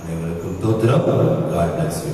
அனைவருக்கும் தோத்திரம். God bless you.